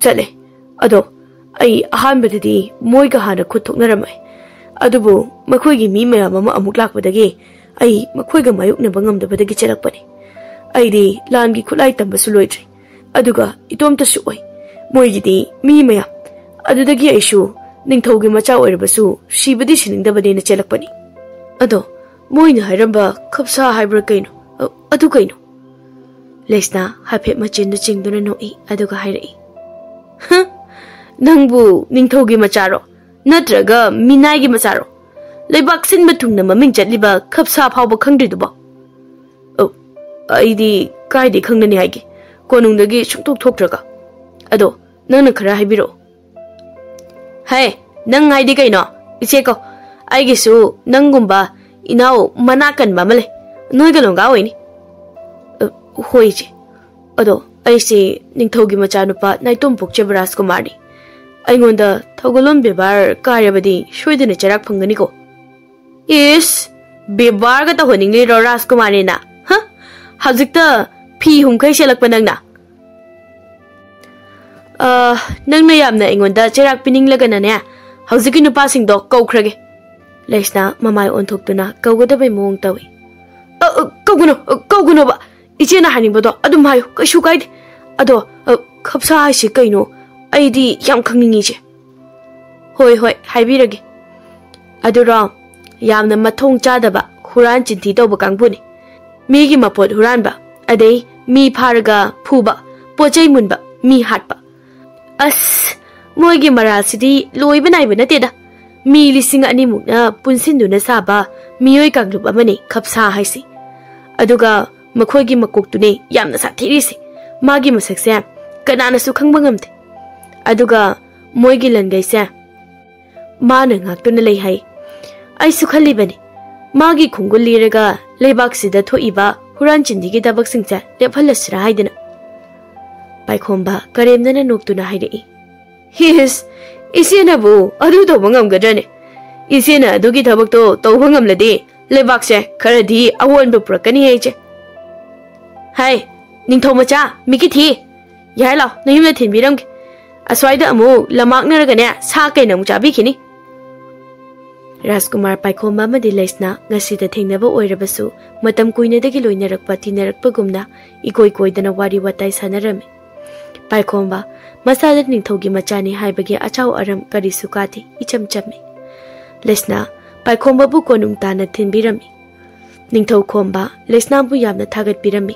ꯆꯠꯂꯦ ꯑꯗꯣ ꯑꯩ ꯑꯍꯥꯟꯕꯗꯗꯤ ꯃꯣꯏꯒ ꯍꯥꯟꯅ ꯈꯨꯠ ꯊꯣꯛꯅꯔꯝꯃꯦ ꯑꯗꯨꯕꯨ ꯃꯈꯣꯏꯒꯤ ꯃꯤ ꯃꯌꯥꯝ ꯑꯃ ꯑꯃꯨꯛ ꯂꯥꯛꯄꯗꯒꯤ ꯑꯩ ꯃꯈꯣꯏꯒ ꯃꯥꯌꯣꯛꯅꯕ ꯉꯝꯗꯕꯗꯒꯤ ꯆꯠꯂꯛꯄꯅꯤ ꯑꯩꯗꯤ ꯂꯥꯟꯒꯤ ꯈꯨꯠꯂꯥꯏ ꯇꯝꯕꯁꯨ ꯂꯣꯏꯗ꯭ꯔꯤ ꯑꯗꯨꯒ ꯏꯇꯣꯝꯇꯁꯨ ꯑꯣꯏ ꯃꯣꯏꯒꯤꯗꯤ ꯃꯤ ꯃꯌꯥꯝ ꯑꯗꯨꯗꯒꯤ ꯑꯩꯁꯨ ꯅꯤꯡꯊꯧꯒꯤ ꯃꯆꯥ ꯑꯣꯏꯔꯕꯁꯨ ꯁꯤꯕꯗꯤ ꯁꯤꯅꯤꯡꯗꯕꯅꯦꯅ ꯆꯦꯜꯂꯛꯄꯅꯤ ꯑꯗꯣ ꯃꯣꯏꯅ ꯍꯥꯏꯔꯝꯕ ꯈꯞꯁꯥ ꯍꯥꯏꯕ꯭ꯔꯥ ꯀꯩꯅꯣ ꯑꯗꯨ ꯀꯩꯅꯣ ꯂꯩꯁꯅꯥ ꯍꯥꯏꯐꯦꯠ ꯃꯆꯤꯟꯗꯨ ꯆꯤꯡꯗꯨꯅ ꯅꯣꯛꯏ ꯑꯗꯨꯒ ꯍꯥꯏꯔꯛꯏ ꯅꯪꯕꯨ ꯅꯤꯡꯊꯧꯒꯤ ꯃꯆꯥꯔꯣ ꯅꯠꯇ꯭ꯔꯒ ꯃꯤꯅꯥꯏꯒꯤ ꯃꯆꯥꯔꯣ ꯂꯩꯕꯥꯛ ꯁꯤꯟꯕ ꯊꯨꯡꯅ ꯃꯃꯤꯡ ꯆꯠꯂꯤꯕ ꯈꯞꯁꯥ ꯐꯥꯎꯕ ꯈꯪꯗ꯭ꯔꯤꯗꯨꯕꯣ ꯑꯩꯗꯤ ꯀꯥꯏꯗꯩ ꯈꯪꯅꯅꯤ ꯍꯥꯏꯒꯦ ꯀꯣꯅꯨꯡꯗꯒꯤ ꯁꯨꯡꯊꯣꯛ ꯊꯣꯛꯇ꯭ꯔꯒ ꯑꯗꯣ ꯅꯪꯅ ꯈꯔ ꯍꯥꯏꯕꯤꯔꯛꯑꯣ ꯍꯦ ꯅꯪ ꯍꯥꯏꯗꯤ ꯀꯩꯅꯣ ꯏꯆꯦ ꯀꯧ ꯑꯩꯒꯤꯁꯨ ꯅꯪꯒꯨꯝꯕ ꯏꯅꯥꯎ ꯃꯅꯥ ꯀꯟꯕ ꯑꯃ ꯂꯩ ꯅꯣꯏꯒ ꯂꯣꯡꯒꯥ ꯑꯣꯏꯅꯤ ꯍꯣꯏ ꯏꯆꯦ ꯑꯗꯣ ꯑꯩꯁꯦ ꯅꯤꯡꯊꯧꯒꯤ ꯃꯆꯥꯅꯨꯄꯥ ꯅꯥꯏꯇꯣꯝ ꯄꯣꯛꯆꯕ ꯔꯥꯖꯀꯨꯃꯥꯔꯅꯤ ꯑꯩꯉꯣꯟꯗ ꯊꯧꯒꯜꯂꯣꯟ ꯕꯦꯕꯥꯔ ꯀꯥꯏꯔꯕꯗꯤ ꯁꯣꯏꯗꯅ ꯆꯩꯔꯥꯛ ꯐꯪꯒꯅꯤꯀꯣ ꯏꯁ ꯕꯦꯕꯥꯔꯒ ꯇꯧꯍꯟꯅꯤꯡꯂꯤꯔꯣ ꯔꯥꯖꯀꯨꯃꯥꯔꯅꯤꯅ ꯍꯧꯖꯤꯛꯇ ꯐꯤ ꯍꯨꯝꯈꯩ ꯁꯦꯠꯂꯛꯄ ꯅꯪꯅ ꯌꯥꯝꯅ ꯑꯩꯉꯣꯟꯗ ꯆꯩꯔꯥꯛ ꯄꯤꯅꯤꯡꯂꯒꯅꯅꯦ ꯍꯧꯖꯤꯛꯀꯤ ꯅꯨꯄꯥꯁꯤꯡꯗꯣ ꯀꯧꯈ꯭ꯔꯒꯦ ꯂꯩꯁꯅꯥ ꯃꯃꯥꯏ ꯑꯣꯟꯊꯣꯛꯇꯨꯅ ꯀꯧꯒꯗꯕꯩ ꯃꯑꯣꯡ ꯇꯧꯏ ꯀꯧꯒꯅꯣꯕ ꯏꯆꯦꯅ ꯍꯥꯏꯅꯤꯡꯕꯗꯣ ꯑꯗꯨꯝ ꯍꯥꯏꯌꯨ ꯀꯩꯁꯨ ꯀꯥꯏꯗꯦ ꯑꯗꯣ ꯈꯞꯁꯥ ꯍꯥꯏꯁꯤ ꯀꯩꯅꯣ ꯑꯩꯗꯤ ꯌꯥꯝ ꯈꯪꯅꯤꯡꯉꯤ ꯏꯆꯦ ꯍꯣꯏ ꯍꯥꯏꯕꯤꯔꯒꯦ ꯑꯗꯨꯔꯣ ꯌꯥꯝꯅ ꯃꯊꯣꯡ ꯆꯥꯗꯕ ꯍꯨꯔꯥꯟ ꯆꯤꯟꯊꯤ ꯇꯧꯕ ꯀꯥꯡꯕꯨꯅꯤ ꯃꯤꯒꯤ ꯃꯄꯣꯠ ꯍꯨꯔꯥꯟꯕ ꯑꯗꯩ ꯃꯤ ꯐꯥꯔꯒ ꯐꯨꯕ ꯄꯣꯠꯆꯩ ꯃꯨꯟꯕ ꯃꯤ ꯍꯥꯠꯄ ꯑꯁ ꯃꯣꯏꯒꯤ ꯃꯔꯥꯜꯁꯤꯗꯤ ꯂꯣꯏꯕ ꯅꯥꯏꯕ ꯅꯠꯇꯦꯗ ꯃꯤ 2,000ꯃꯨꯛꯅ ꯄꯨꯟꯁꯤꯟꯗꯨꯅ ꯁꯥꯕ ꯃꯤꯑꯣꯏ ꯀꯥꯡꯂꯨꯞ ꯑꯃꯅꯤ ꯈꯞꯁꯥ ꯍꯥꯏꯁꯤ ꯑꯗꯨꯒ ꯃꯈꯣꯏꯒꯤ ꯃꯀꯣꯛꯇꯨꯅꯦ ꯌꯥꯝꯅ ꯁꯥꯊꯤꯔꯤꯁꯤ ꯃꯥꯒꯤ ꯃꯁꯛꯁꯦ ꯀꯅꯥꯅꯁꯨ ꯈꯪꯕ ꯉꯝꯗꯦ ꯑꯗꯨꯒ ꯃꯣꯏꯒꯤ ꯂꯟꯒꯩꯁꯦ ꯃꯥꯅ ꯉꯥꯛꯇꯨꯅ ꯂꯩ ꯍꯥꯏ ꯑꯩꯁꯨ ꯈꯜꯂꯤꯕꯅꯤ ꯃꯥꯒꯤ ꯈꯣꯡꯒꯨꯜ ꯂꯤꯔꯒ ꯂꯩꯕꯥꯛꯁꯤꯗ ꯊꯣꯛꯏꯕ ꯍꯨꯔꯥꯟ ꯆꯤꯟꯊꯤꯒꯤ ꯊꯕꯛꯁꯤꯡꯁꯦ ꯂꯦꯞꯍꯜꯂꯁꯤꯔꯥ ꯍꯥꯏꯗꯅ ꯄꯥꯏꯈꯣꯝꯕ ꯀꯔꯦꯝꯅꯅ ꯅꯣꯛꯇꯨꯅ ꯍꯥꯏꯔꯛꯏ ꯍꯤꯁ ꯏꯆꯦꯅꯕꯨ ꯑꯗꯨ ꯇꯧꯕ ꯉꯝꯒꯗ꯭ꯔꯅꯦ ꯏꯆꯦꯅ ꯑꯗꯨꯒꯤ ꯊꯕꯛꯇꯣ ꯇꯧꯕ ꯉꯝꯂꯗꯤ ꯂꯩꯕꯥꯛꯁꯦ ꯈꯔꯗꯤ ꯑꯑꯣꯟꯕ ꯄꯨꯔꯛꯀꯅꯤ ꯏꯆꯦ ꯍꯥꯏ ꯅꯤꯡꯊꯧ ꯃꯆꯥ ꯃꯤꯀꯤ ꯊꯤ ꯌꯥꯏ ꯂꯥꯎ ꯅꯌꯨꯝꯗ ꯊꯤꯟꯕꯤꯔꯝꯒꯦ ꯑꯁ꯭ꯋꯥꯏꯗ ꯑꯃꯨꯛ ꯂꯝꯃꯥꯛꯅꯔꯒꯅꯦ ꯁꯥ ꯀꯩꯅ ꯑꯃꯨꯛ ꯆꯥꯕꯤꯈꯤꯅꯤ Rajkumar Paikhomba amadi Leisna ngasida thengnaba oirabasu matam kuinadagi loinarakpa tinarakpagumna ikoi koidana wari watai sanarami. Paikhomba masada ningthogi machani haibagi achau aram karisu kati icham chami. Leisna Paikhomba bu konung tana thinbirami. Ningthau khomba Leisna bu yamna thagatpirami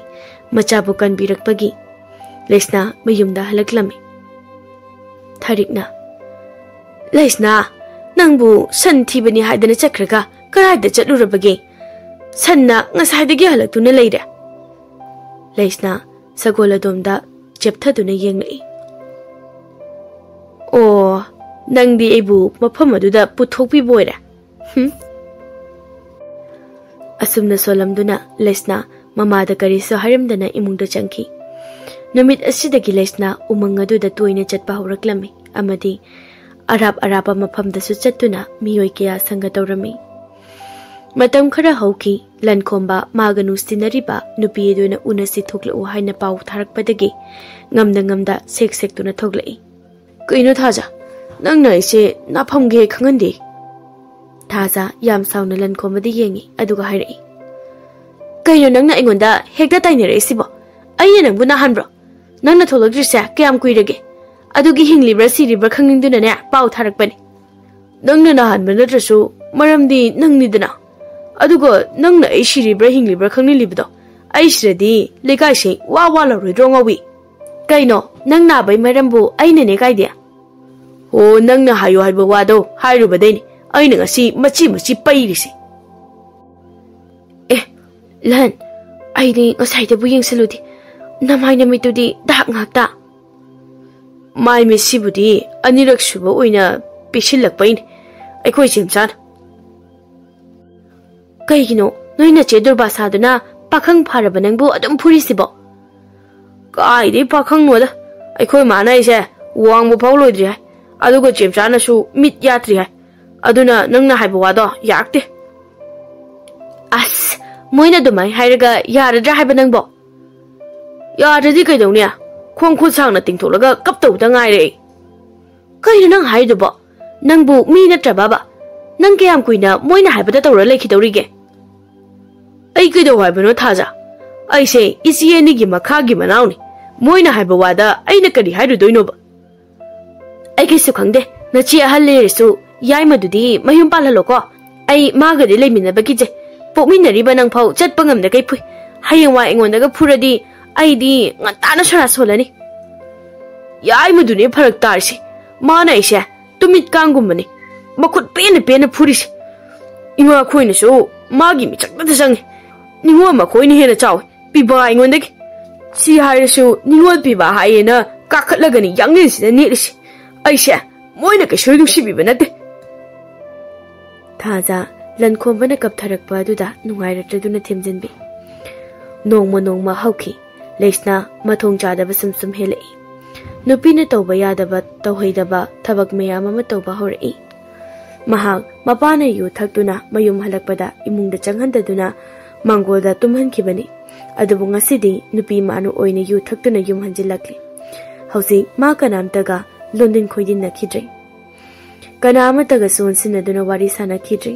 machabu kanbirakpagi. Leisna mayumda halaklami. Tharikna Leisna Nangbu san thibani haidana chakraga karaida chatlurabage sanna ngasaidagi halaktuna leire. Leisna sagoladumda chepthaduna yenglai. Oh, nangdi ebu mafam aduda puthokpi boira. Asumna solamduna Leisna mamada kariso harimdana imungda changki. Numit asidagi Leisna umang aduda tuina chatpa hawraklami amadi Arab mafamda su chattuna miyoi kaya sanga tawrami. Matam khara hauki lankhomba maganu sinariba nupi eduna unasi thoklau haina pau tharakpadagi ngamda sek tuna thoklai. Kaino Thaja nangna ise nafamge khangandi. Thaja yam sauna lankhomba di yengi aduga hairai. Kaino nangna ingonda hekta tainere sibo ayya nangbu nahanbro nangna tholagdrisa kayam kuirage adugi hinglibra siribra khangningduna ne pau tharakpani. Nangna nahanba natrasu maramdi nangnidana aduga nangna ai siribra hinglibra khangnilibdo ai siradi lekai wa lawridro ngawi. Kaino nangna bai marambu aina ne kaidia. O nangna hayo haiba wado hairubadaini aina ngasi machi pairisi. Lan aini ngasai bu yengsaludi namai namitudi dak ngakta. Mai mesibudi anirak suba oina pisilakpain aikoi chimsan. Kaigino noina chedur basaduna pakhang pharaba nangbu adum phurisibo. Kaide pakhang noda aikoi mana ise wangbu paulodri hai aduga chimsana su mit yatri hai aduna nangna haiba wado yakte. As moina dumai hairaga yaradra haiba nangbo. Yadradi kaidawnia khong sangna tingtholaga kaptauda ngaire. Kaino nang haidubo nangbu mi natraba ba nang kayam kuina moina haibada tawra lekhidawrige. Ai kaidaw haibano Thaja aise isieni gi makhagi manawni moina haiba wada aina kari hairudoino ba. Ai kaisu khangde nachi ahalle resu yai madudi mayum palhaloko ai magade leiminabagi je pokminariba nang phau chatpa ngamda kai phui hayengwa engondaga phuradi aidi ngatana sara solani. Yai madune pharak tarsi mana ise tumit kangumani makut pena phurisi. Ingo khoina so magi mi chakta sangi ningo ma khoina hena chaw piba ingondagi si haisu ningo piba haina kakhatlagani yangni sida nirisi aise moina ka shoidu sibiba nate. Thaja lankhomba kaptharakpa aduda nungairatruduna themjinbi. Nongma hauki Leisna mathong chadaba sum helai. Nupina tawba yadaba tawhaidaba thabak mayam ama tawba horai. Mahak mapana yu thaktuna mayum halakpada imungda changhandaduna mangolda tumhankibani. Adubu ngasidi nupi manu oina yu thaktuna yum hanjilakli. Hausi ma kanamtaga London khoidin nakhidre. Kanamataga sonsinaduna wari sana khidre.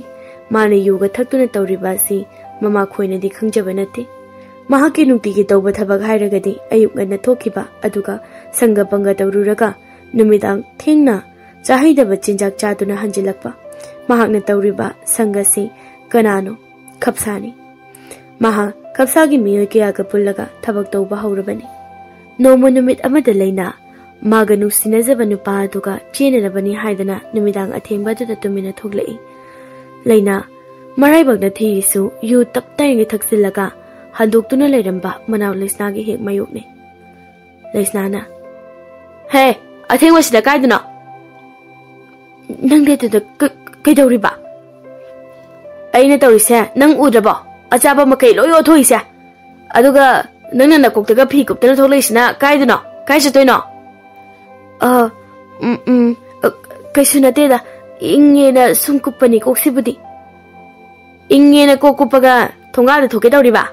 Mana yuga thaktuna tawriba si mama khoina di khangjaba nate. Mahaki nungtigi tawba thabak hairagadi ayuk ngana thokiba aduga sanga banga tawruraga numidang thengna chahaidaba chinjak chaduna hanjilakpa. Mahakna tawriba sanga si kanano khapsani. Maha khapsagi miyoi kayaga pullaga thabak tawba haurabani. Nomo numit amada leina maga nusinajaba nupa aduga chenanabani haidana numidang athengba duda tumina thoklai. Leina maraibagna thirisu yu taptaingi thaksilaga Handuktuna leiramba manaw Leisna gi hek mayukne. Leisna na He athengwa sida kaiduna nang de kaidawriba aina tawrise nang udraba achaba makai loyo thoise aduga nangna nakoktaga phi kuptana tholaisina kaiduna kaisatoino kaisunateda ingena sumkupani koksibudi ingena kokupaga thongada thoke tawriba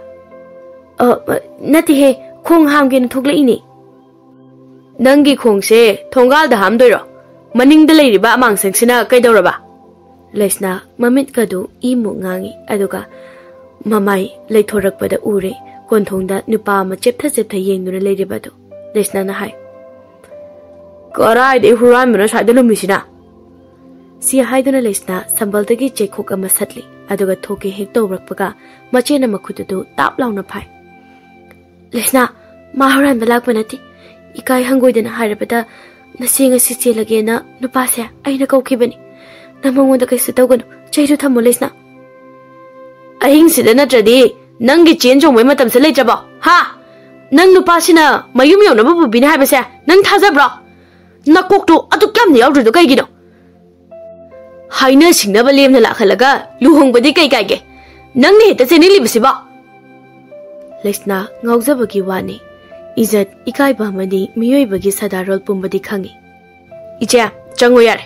nati he khong hamgen thoklaini nangi khongse thongal da hamdoiro maningda leiriba amangsangsina kaidawraba Leisna mamit kadu imu ngangi aduga mamai leithorakpada ure konthongda nupa ama cheptha yengduna leiribadu. Leisna na hai karai de huran mena saidulu misina si haiduna Leisna sambaldagi chekhok ama satli aduga thoke hek tawrakpaga machena makhudu tap launa phai. Leisna ma huran balak banati ikai hangoidana harabada nasinga si chelagena nupa se aina kaukhibani namangonda kaisu tawganu chairu thammo Leisna ahing sida natradi nangi chen jongmai matam se leitraba ha nang nupa sina mayum yonaba bubini haibase nang thajabra nakoktu atu kyam yaudru kaigino haina singnaba lemna lakhalaga luhongbadi kai kaige nangni heta cheni libasiba. Leisna ngaujabagi wani Izat ikai bahmadi miyoi bagi sadarol pumbadi khangi. Iche chango yare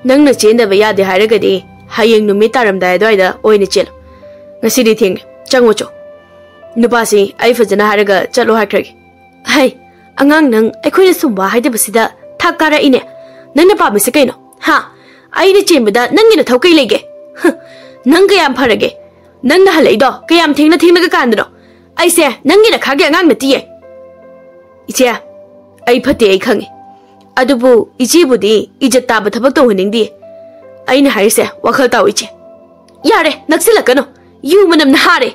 nangna chendaba yade haragadi hayeng numi taramdai adwaida oina chelo ngasidi thing chango cho nupasi ai fajana haraga chalo hakragi hai angang nang aikhoina sumba haidabasida thakara ine nangna pamisi kaino ha aina chembada nangina thaukai lege nang kayam pharage nangna halaido kayam thingna ga kandro aise nangina khage angang na tiye iche ai phate ai khangi adubu ichi budi ijat taba thabak to huningdi aina haise wakhal taw iche yare naksilakano yu manam na hare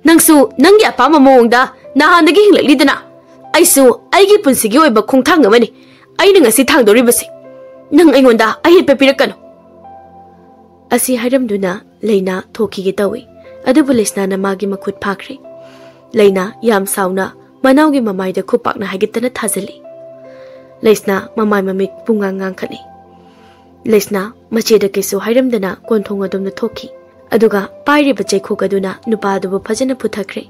nangsu nangi apama mongda nahandagi hinglidina aisu aigi punsigi oiba khongthang amani aina ngasi thangdoribasi nang aingonda ahit pe pirakano asi hairamduna leina thokige tawi adubu Leisna na magi makhut phakre leina yam sauna manaugi mamai da khupak na hagitana thazali Leisna mamai mamik punga ngangkhani Leisna mache da kesu hairamdana konthong adum na thoki aduga pairi bachai khokaduna nupa dubu phajana puthakre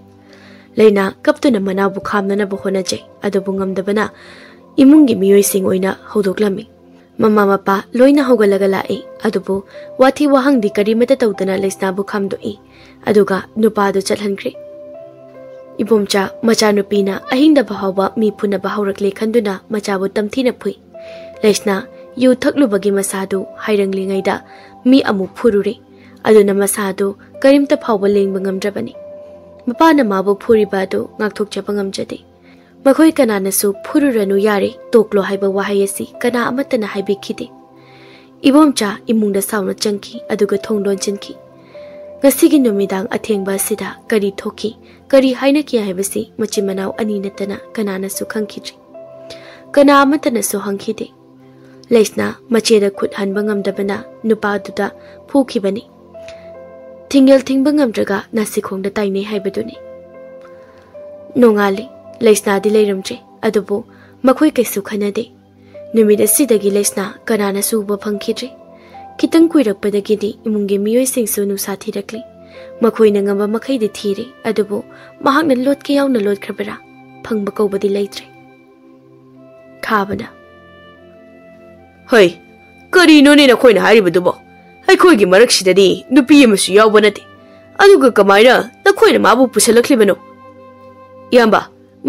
leina kaptuna manabu khamnana bu hona jai adubu ngamdabana imungi miyoi sing oina hodoklami mama mapa loina hogalaga lai adubu wathi wahang di karimata tawdana Leisna bu khamdoi aduga nupa du chalhankre ibomcha macha nupina ahingda bahawa mi phuna bahaurakle khanduna macha bu tamthina phui Leisna yu thaklubagi masadu hairanglingaida mi amu phurure aduna masadu karimta phawba lengba ngamdrabani mapana mabu phuribadu ngakthokchaba ngamjade makhoi kanana su phururanu yare toklo haiba wahayasi kana amatana haibikhide ibomcha imungda sauna changki aduga thongdon chinki ngasigi numidang athengba sida kari thoki kari haina ki haibasi machimanau ani natana kanana su khangkhidri kana amatana su hangkhide Leisna macheda khut hanba ngamdabana nupa duda phukhibani Tingel tingbang ngamdraga nasikhongda taine haibaduni nongali Leisna di leiramtre adubu makhoi kaisu khanade numida sidagi Leisna kanana suba phangkhidre kitang kuirakpadagi di imungi miyoi singsu nusa thirakli makhoi na ngamba makhai di thire adubu mahakna lot ke yauna lot khrabara phangba kaubadi leitre khabana hoi kari no ne na khoina haribadubo ꯑꯩꯈꯣꯏꯒꯤ ꯃꯔꯛꯁꯤꯗꯗꯤ ꯅꯨꯄꯤ ꯑꯃꯁꯨ ꯌꯥꯎꯕ ꯅꯠꯇꯦ ꯑꯗꯨꯒ ꯀꯃꯥꯏꯅ ꯅꯈꯣꯏꯅ ꯃꯥꯕꯨ ꯄꯨꯁꯜꯂꯛꯂꯤꯕꯅꯣ ꯏꯌꯥꯝꯕ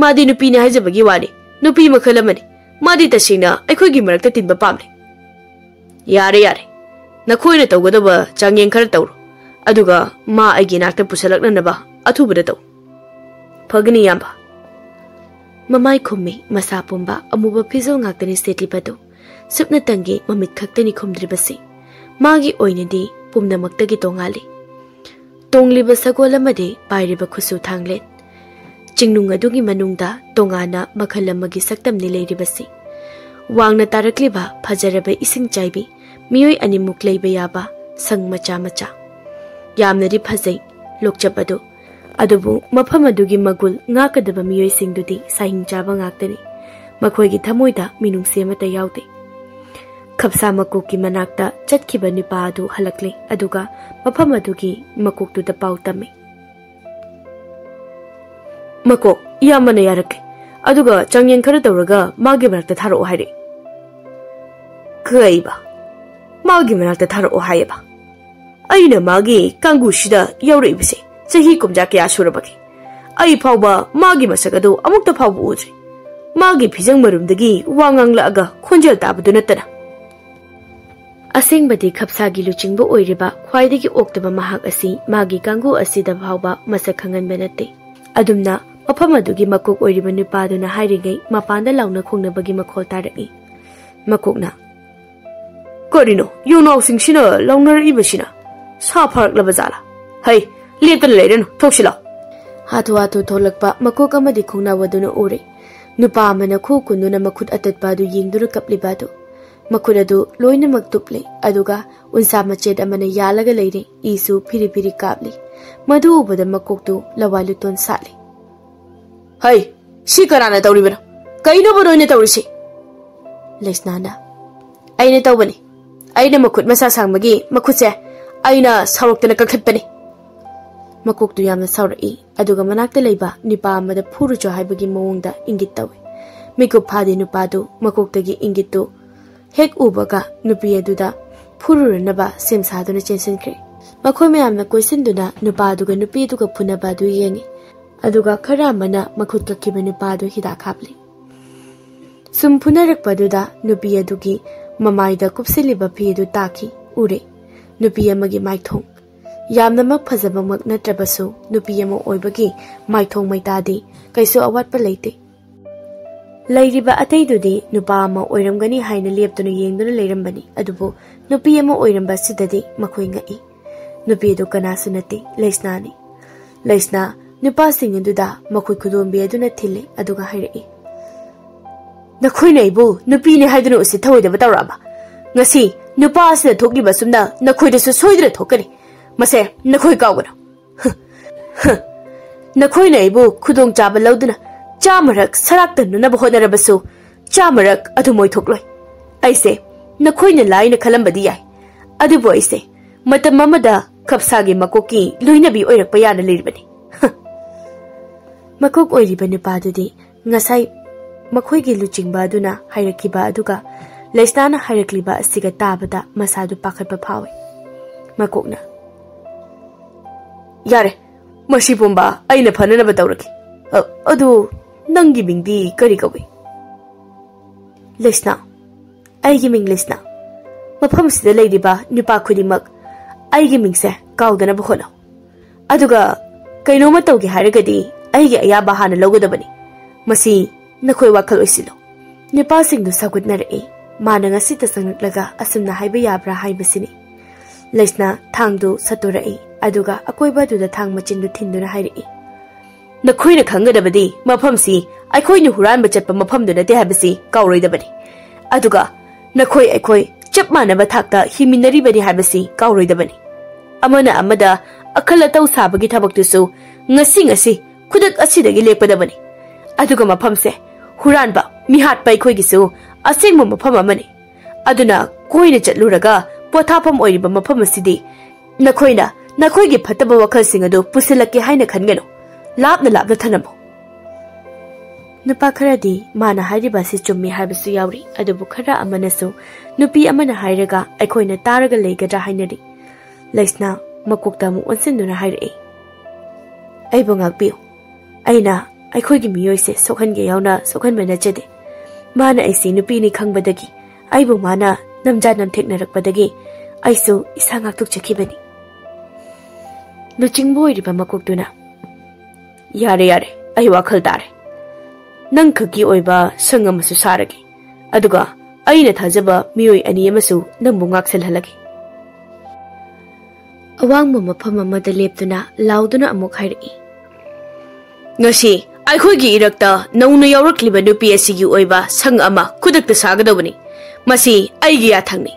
ꯃꯥꯗꯤ ꯅꯨꯄꯤꯅꯤ ꯍꯥꯏꯖꯕꯒꯤ ꯋꯥꯅꯤ ꯅꯨꯄꯤ ꯃꯈꯜ ꯑꯃꯅꯤ ꯃꯥꯗꯤ ꯇꯁꯦꯡꯅ ꯑꯩꯈꯣꯏꯒꯤ ꯃꯔꯛꯇ ꯇꯤꯟꯕ ꯄꯥꯝꯂꯦ ꯌꯥꯔꯦ ꯅꯈꯣꯏꯅ ꯇꯧꯒꯗꯕ ꯆꯥꯡꯌꯦꯡ ꯈꯔ ꯇꯧꯔꯣ ꯑꯗꯨꯒ ꯃꯥ ꯑꯩꯒꯤ ꯅꯥꯛꯇ ꯄꯨꯁꯜꯂꯛꯅꯅꯕ ꯑꯊꯨꯕꯗ ꯇꯧ ꯐꯒꯅꯤ ꯏꯌꯥꯝꯕ ꯃꯃꯥꯏ ꯈꯨꯝꯃꯤ ꯃꯁꯥ ꯄꯨꯝꯕ ꯑꯃꯨꯕ ꯐꯤꯖꯣꯜ ꯉꯥꯛꯇꯅꯤ ꯁꯦꯠꯂꯤꯕꯗꯨ ꯁꯨꯞꯅꯇꯪꯒꯤ ꯃꯃꯤꯠ ꯈꯛꯇꯅꯤ ꯈꯨꯝꯗ꯭ꯔꯤꯕꯁꯤ Magi oinadi pumnamaktagi tongali tongliba sagol amadi pairiba khusu thanglet chingnung adugi manungda tongana makhal amagi saktamni leiribasi wangna tarakliba phajaraba ising chaibi miyoi animuk leiba yaba sang macha yamnari phajai lokchapadu adubu mafam adugi magul ngakadaba miyoi singdudi sahing chaba ngaktani makhoigi thamoida minung semata yaude Kapsa makuki manakta chatkiba nipa adu halakle aduga mafam adugi makuktu da pau tami mako yamana yarake aduga changyeng khara tawraga magi manakta tharo haire kaiba magi manakta tharo haiba aina magi kangu shida yauribse chahi kumja kya surabaki ai phawba magi masagadu amukta phawbu ujri magi phijang marumdagi wangang laaga khonjel tabadu natana Asengbadi khapsagi luchingbu oiriba khwaidagi oktaba mahak asi magi kangu asida phawba masak khanganba natte adumna mafam adugi makok oiriba nupaduna hairingai mapanda launa khongnabagi makhol tarai makokna korino yuno singsina launar ibasina sa pharak labazala hai leptan leirenu thoksila hatu hatu tholakpa makok amadi khongnawaduna ore nupa amana khu kununa makhut atatpa du yingdura kaplibadu Makuradu loina maktuple aduga unsa machet amana yalaga leire isu phiri phiri kapli madu ubada makoktu lawalu ton sale hai si karana tawribana kaino bonoina tawrisi lesnana aina tawbani aina makut masa sangmagi makutse aina saroktana kakhatpani makoktu yamna sawrai aduga manakta leiba nipa amada phurujo haibagi mawongda ingit tawi mikup phadi nupadu makoktagi ingitu Hek ubaga nupi aduda phururnaba semsaduna chensinkre makhoi mayamna koisinduna nupa aduga nupi aduga phunaba adu yengi aduga khara mana makhut kakkiba nupa adu hida khapli sum phunarakpaduda nupi adugi mamaida kupsiliba phi adu taki ure nupi amagi maithong yamna mak phajaba mak natrabasu nupi ama oibagi maithong maitadi kaisu awatpa leite Lairiba ataidudi nupa ama oiramgani haina leptuna yengduna leirambani adubu nupi ama oiramba sidadi makhoi ngai nupi adu kanasu nate leisnani leisna nupa sing aduda makhoi khudombi aduna thile aduga hairai nakhoi naibu nupi ne haiduna usi thawoidaba tawraba ngasi nupa asida thokiba sumna nakhoi dasu soidra thokani mase nakhoi kawgana nakhoi naibu khudong chaba lauduna Chamarak sarak tanunaba honarabasu chamarak adumoi thokloi aise nakhoina laina khalambadi yai adubo aise matam amada khapsagi makoki loinabi oirakpa yana leiribani makok oiriba nupadudi ngasai makhoigi luchingba aduna hairakiba aduga leisnana hairakliba asiga tabada masadu pakhatpa phawe makokna yare mashi bomba aina phananaba tawraki adu Nangi mingdi kari kawi Lesna Aigi ming lesna Mafam sida leiriba nupa khudimak Aigi mingse kaudana bukhona Aduga kainoma tawgi haragadi Aigi ayaba hana lawgadabani Masi nakhoi wakhal oisilo Nupa singdu sagud narai Mana ngasita sangnaklaga asumna haiba yabra haibasini Lesna thangdu saturai Aduga akoiba duda thang machindu thinduna hairai Nakhoina khangadabadi mafamsi aikhoina huranba chatpa mafamdu nate habasi kauroidabani aduga nakhoi aikhoi chapmanaba thakta himinaribani habasi kauroidabani amana amada akhala taw sabagi thabaktusu ngasi khudak asidagi lekpadabani aduga mafamse huranba mihat pai khoigisu asengmo mafam amani aduna koina chatluraga pothapam oiriba mafam asidi nakhoina nakhoigi phataba wakhal singadu pusilake haina khangeno Lapna thanamo Nupa kharadi mana hairiba si chummi haibasu yauri adubu khara amanasu nupi amana hairaga aikhoina taraga leigadra hainari leisna makokta mu onsinduna hairai aibu ngakpiu aina aikhoigi miyoise sokhange yauna sokhanba nachade mana aisi nupi ni khangbadagi aibu mana namja namtheknarakpadagi aisu isa ngaktuk chakhibani nuchingbo iriba makoktuna Yare ai wakhal tare nang khaki oiba sangamasu saragi aduga aina thajaba miyoi ani amasu nambu ngaksel halagi awangma mafam amada leptuna lauduna amuk hairi ngasi aikhoigi irakta nauna yawrakliba nupi asigi oiba sang ama khudakta sagadabani masi aigi yathangni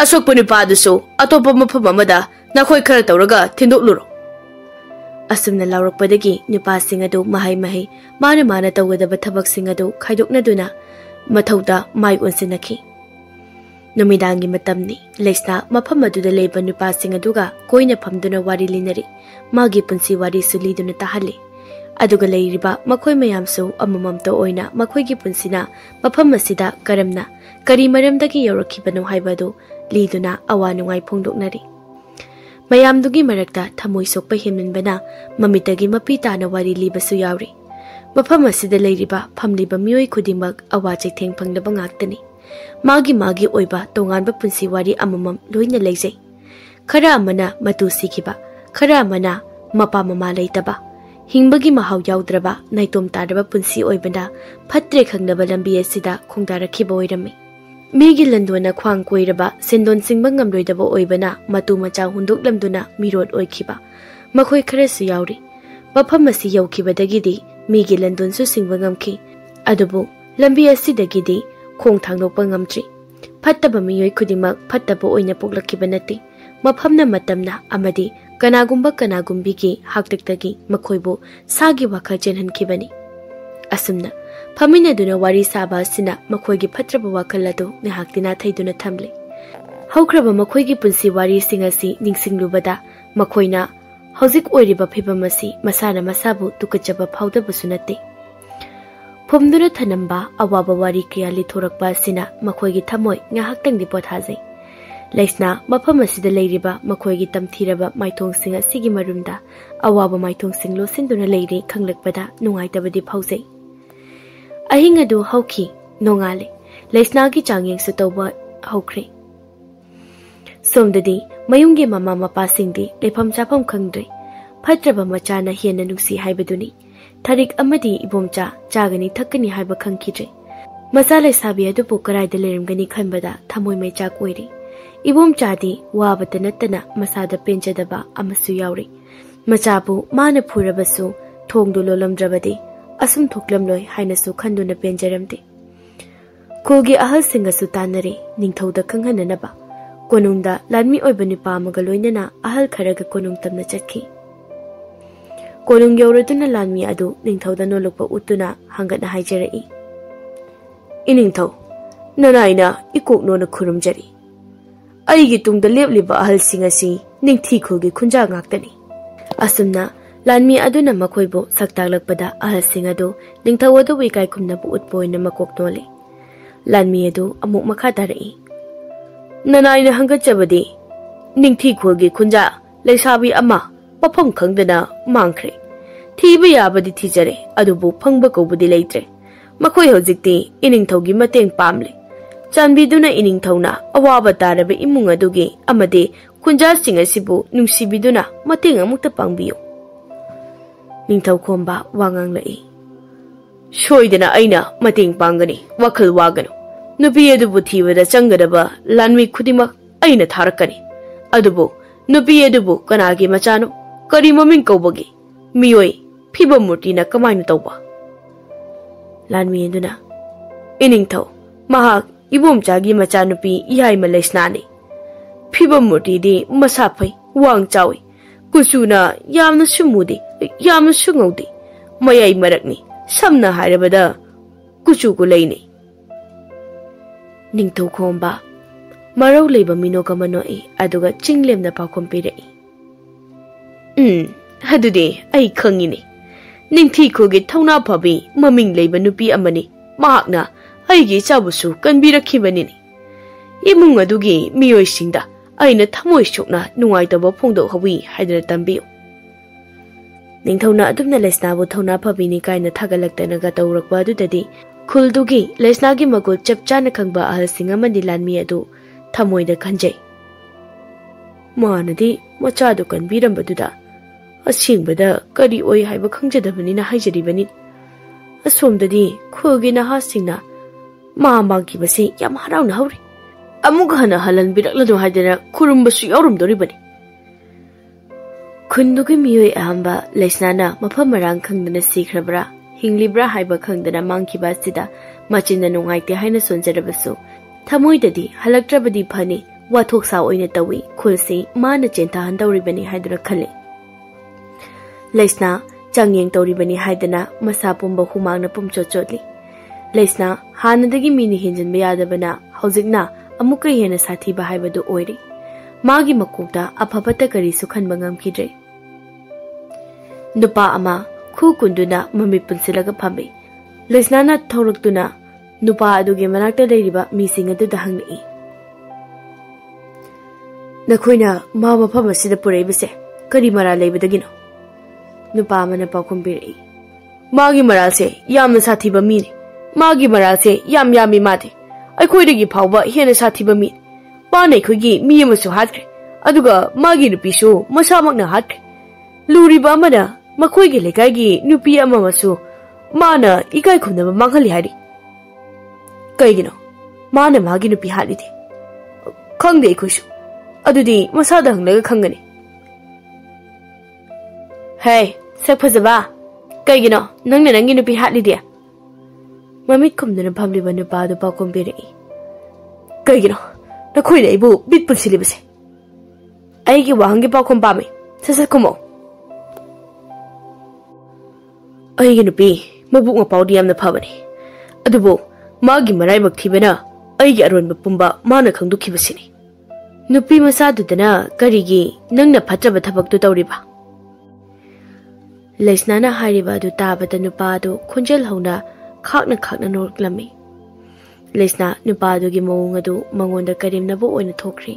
asokpa nupadusu atopa mafam amada nakhoi khara tawraga thindokluro Asumna laurakpadagi nupa singadu mahai mana tawgadaba thabak singadu khaidoknaduna mathauda mai onsinaki Numidangi matamni leisna mafam aduda leiba nupa singaduga koina phamduna wari linari magi punsi wari suliduna tahali aduga leiriba makhoi mayamsu amamamto oina makhoigi punsina mafam asida karamna kari maramdagi yawrakhibanu haibadu liduna awanungai phongdoknari Mayamdugi marakta thamoi sokpa himminbana mamitagi mapi tana wari libasu yauri mafam asida leiriba phamliba miyoi khudimak awa chaitheng phanglaba ngaktani Magi oiba tonganba punsi wari amamam loina leijai. Khara amana matu sikiba, khara amana mapa mama leitaba. Hingbagi mahau yaudraba naitom taraba punsi oibana phatre khangnaba lambi asida khongdarakhiba oirami. Migi landona khwang koiraba sendon singba ngamloidaba oibana matu macha hunduk lamduna mirot oikhiba. Makhoi kharasu yauri. Mafam asi yaukibadagidi migi landon su singba ngamki. Adubu lambi asidagidi khong thangnokpa ngamtri. Phattaba miyoi khudimak phattaba oina poklakhiba nati. Mafamna matamna amadi kanagumbi haktaktagi makhoibu sagi wakha chenhankhibani. Asumna famina duna wari saba sina makhoigi phatraba wakhal adu ngahaktina thaiduna thamle. Haukraba makhoigi punsi wari singasi ningsinglubada makhoina hauzik oiriba phibamasi masana masabu tukachaba phaudabasu nate. Phumduna thanamba awaba wari kya lithorakpa sina makhoigi thamoi ngahaktangdi pothajai. Leisna mafam asida leiriba makhoigi tamthiraba maithong asigi marumda awaba maithong sing losinduna leiri khanglakpada nungaitabadi phaujai. Ahinga du hauki nongale leisna gi changyeng su tawba haukhre. Somdadi mayungge mama mapa singdi lefam chapam khangdre phatraba machana hena nungsi haibaduni tharik amadi ibomcha chagani thakani haiba khangkhidre. Macha leisabi adu pokarai de lerimgani khanbada thamoi mecha koiri. Ibom chadi wabata natana masada penjadaba amasu yauri. Machabu mana phurabasu thongdu lolamdrabadi asum thoklamloi hainasu khanduna penjaramde. Kulgi ahal singasu tanare ningthauda khanghananaba. Konungda lanmi oibani pamaga loinana ahal kharaga konung tamna chakhi. Konung yauraduna lanmi adu ningthauda nolokpa utuna hangana haijarai. Iningthau nanaina ikok nona khurumjari. Aigi tungda lepliba ahal singasi ningthi khulgi khunja ngaktani. Asumna lanmi aduna makhoibo saktaklakpada ahal singado ningthau adu wikai khumnabu utpoina makok nole. Lanmi adu amuk makha tarai. Nanaina hangachabadi ningthi khulgi khunja leisabi ama mafam khangdana mangkhre. Thiba yabadi thijare adubu phangba kobudi leitre. Makhoi hojikti iningthaugi mateng pamle. Chanbiduna iningthauna awaba taraba imung adugi amade khunja singa sibu nungsibiduna mateng amukta pangbiyo. Ningthau khomba wangang lai. Soidana aina mateng pangani wakhal wagano. Nupi adubu thibada changadaba lanmi khudimak aina tharakani. Adubu nupi adubu kanagi machano kari maming kaubagi miyoi phiba murtina kamaina tawba. Lanmi aduna iningthau mahak ibom chagi machanupi ihai malaisnani. Phiba murti di masapai wang chawi. Kusuna yamna sumudi yamna sungodi. Mayai marakni samna hairabada kuchu kulaini. Ningthau khomba marau leiba minoga manoi aduga chinglemna pakompirai. Hadude ai khangini. Ningthi khogi thauna phabi maming leiba nupi amani mahakna aigi chabusu kanbirakhibani. Imung adugi miyoi singda aina thamoi sokna nungaitaba phongdo hawi haidana tambiyo. Ningthauna adumna leisnabu thauna phabini kaina thagalaktanaga tawrakpa adudadi khuldugi leisnagi magul chapchana khangba ahal singa mandi lanmi adu thamoida khanjai. Manadi machadu kanbirambaduda asingbada kari oi haiba khangjadabanina haijaribani. Asomdadi khulgi naha singna Mamagi basi yam harauna hauri. Amuk hana halan birakladu haidana kurumbasu yaurumdoribani. Khundugi miyoi ahamba leisnana mafam marang khangdana sikhrabra hinglibra haiba khangdana mangkiba sida machinna nungaite haina sonjarabasu thamoidadi halaktrabadi phani wathoksa oina tawi khulsi mana chenta handoribani haidana khale. Leisna changyeng toribani haidana masa pumba humangna pumchochotli. Leisna hanadagi mini hinjan bayadabana hojikna amuka hena sathi bahaibadu oiri. Magi makukta aphabata kari sukhan bangam kidre. Nupa ama khu kunduna mami punsilaga phambi. Leisna na thawraktuna nupa adugi manakta leiriba mising adu dahangni. Nakhoina ma mafam asida pureibase kari mara leibadagino. Nupa amana pakumbiri. Magi marase yamna sathi ba mini. Magi marase yam yami mate. ꯑꯩꯈꯣꯏꯗꯒꯤ ꯐꯥꯎꯕ ꯍꯦꯟꯅ ꯁꯥꯊꯤꯕ ꯃꯤ ꯃꯥꯅ ꯑꯩꯈꯣꯏꯒꯤ ꯃꯤ ꯑꯃꯁꯨ ꯍꯥꯠꯈ꯭ꯔꯦ ꯑꯗꯨꯒ ꯃꯥꯒꯤ ꯅꯨꯄꯤꯁꯨ ꯃꯁꯥꯃꯛꯅ ꯍꯥꯠꯈ꯭ꯔꯦ ꯂꯨꯔꯤꯕ ꯑꯃꯅ ꯃꯈꯣꯏꯒꯤ ꯂꯩꯀꯥꯏꯒꯤ ꯅꯨꯄꯤ ꯑꯃꯁꯨ ꯃꯥꯅ ꯏꯀꯥꯏ ꯈꯨꯝꯅꯕ ꯃꯥꯡꯍꯜꯂꯤ ꯍꯥꯏꯔꯤ ꯀꯩꯒꯤꯅꯣ ꯃꯥꯅ ꯃꯥꯒꯤ ꯅꯨꯄꯤ ꯍꯥꯠꯂꯤꯗꯤ ꯈꯪꯗꯦ ꯑꯩꯈꯣꯏꯁꯨ ꯑꯗꯨꯗꯤ ꯃꯁꯥꯗ ꯍꯪꯂꯒ ꯈꯪꯒꯅꯤ ꯍꯦ ꯁꯛ ꯐꯖꯕ ꯀꯩꯒꯤꯅꯣ ꯅꯪꯅ ꯅꯪꯒꯤ ꯅꯨꯄꯤ ꯍꯥꯠꯂꯤꯗꯤ ꯃꯃꯤꯠ ꯈꯨꯝꯗꯨꯅ ꯐꯝꯂꯤꯕ ꯅꯨꯄꯥꯗꯨ ꯄꯥꯎꯈꯨꯝ ꯄꯤꯔꯛꯏ ꯀꯩꯒꯤꯅꯣ ꯅꯈꯣꯏꯅ ꯑꯩꯕꯨ ꯕꯤꯠ ꯄꯨꯟꯁꯤꯜꯂꯤꯕꯁꯦ ꯑꯩꯒꯤ ꯋꯥꯍꯪꯒꯤ ꯄꯥꯎꯈꯨꯝ ꯄꯥꯝꯃꯤ ꯁꯠ ꯈꯨꯝꯃꯣ ꯑꯩꯒꯤ ꯅꯨꯄꯤ ꯃꯕꯨꯛ ꯃꯄꯥꯎꯗꯤ ꯌꯥꯝꯅ ꯐꯕꯅꯤ ꯑꯗꯨꯕꯨ ꯃꯥꯒꯤ ꯃꯔꯥꯏꯕꯛ ꯊꯤꯕꯅ ꯑꯩꯒꯤ ꯑꯔꯣꯟꯕ ꯄꯨꯝꯕ ꯃꯥꯅ ꯈꯪꯗꯣꯛꯈꯤꯕꯁꯤꯅꯤ ꯅꯨꯄꯤ ꯃꯆꯥꯗꯨꯗꯅ ꯀꯔꯤꯒꯤ ꯅꯪꯅ ꯐꯠꯇ꯭ꯔꯕ ꯊꯕꯛꯇꯨ ꯇꯧꯔꯤꯕ ꯂꯩꯁꯅꯥꯅ ꯍꯥꯏꯔꯤꯕ ꯑꯗꯨ ꯇꯥꯕꯗ ꯅꯨꯄꯥ ꯑꯗꯨ ꯈꯣꯟꯖꯦꯜ ꯍꯧꯅ ꯈꯥꯛꯅ ꯅꯣꯛꯂꯝꯃꯤ ꯂꯩꯁꯅꯥ ꯅꯨꯄꯥ ꯑꯗꯨꯒꯤ ꯃꯑꯣꯡ ꯑꯗꯨ ꯃꯉꯣꯟꯗ ꯀꯔꯦꯝꯅꯕ ꯑꯣꯏꯅ ꯊꯣꯛꯈ꯭ꯔꯤ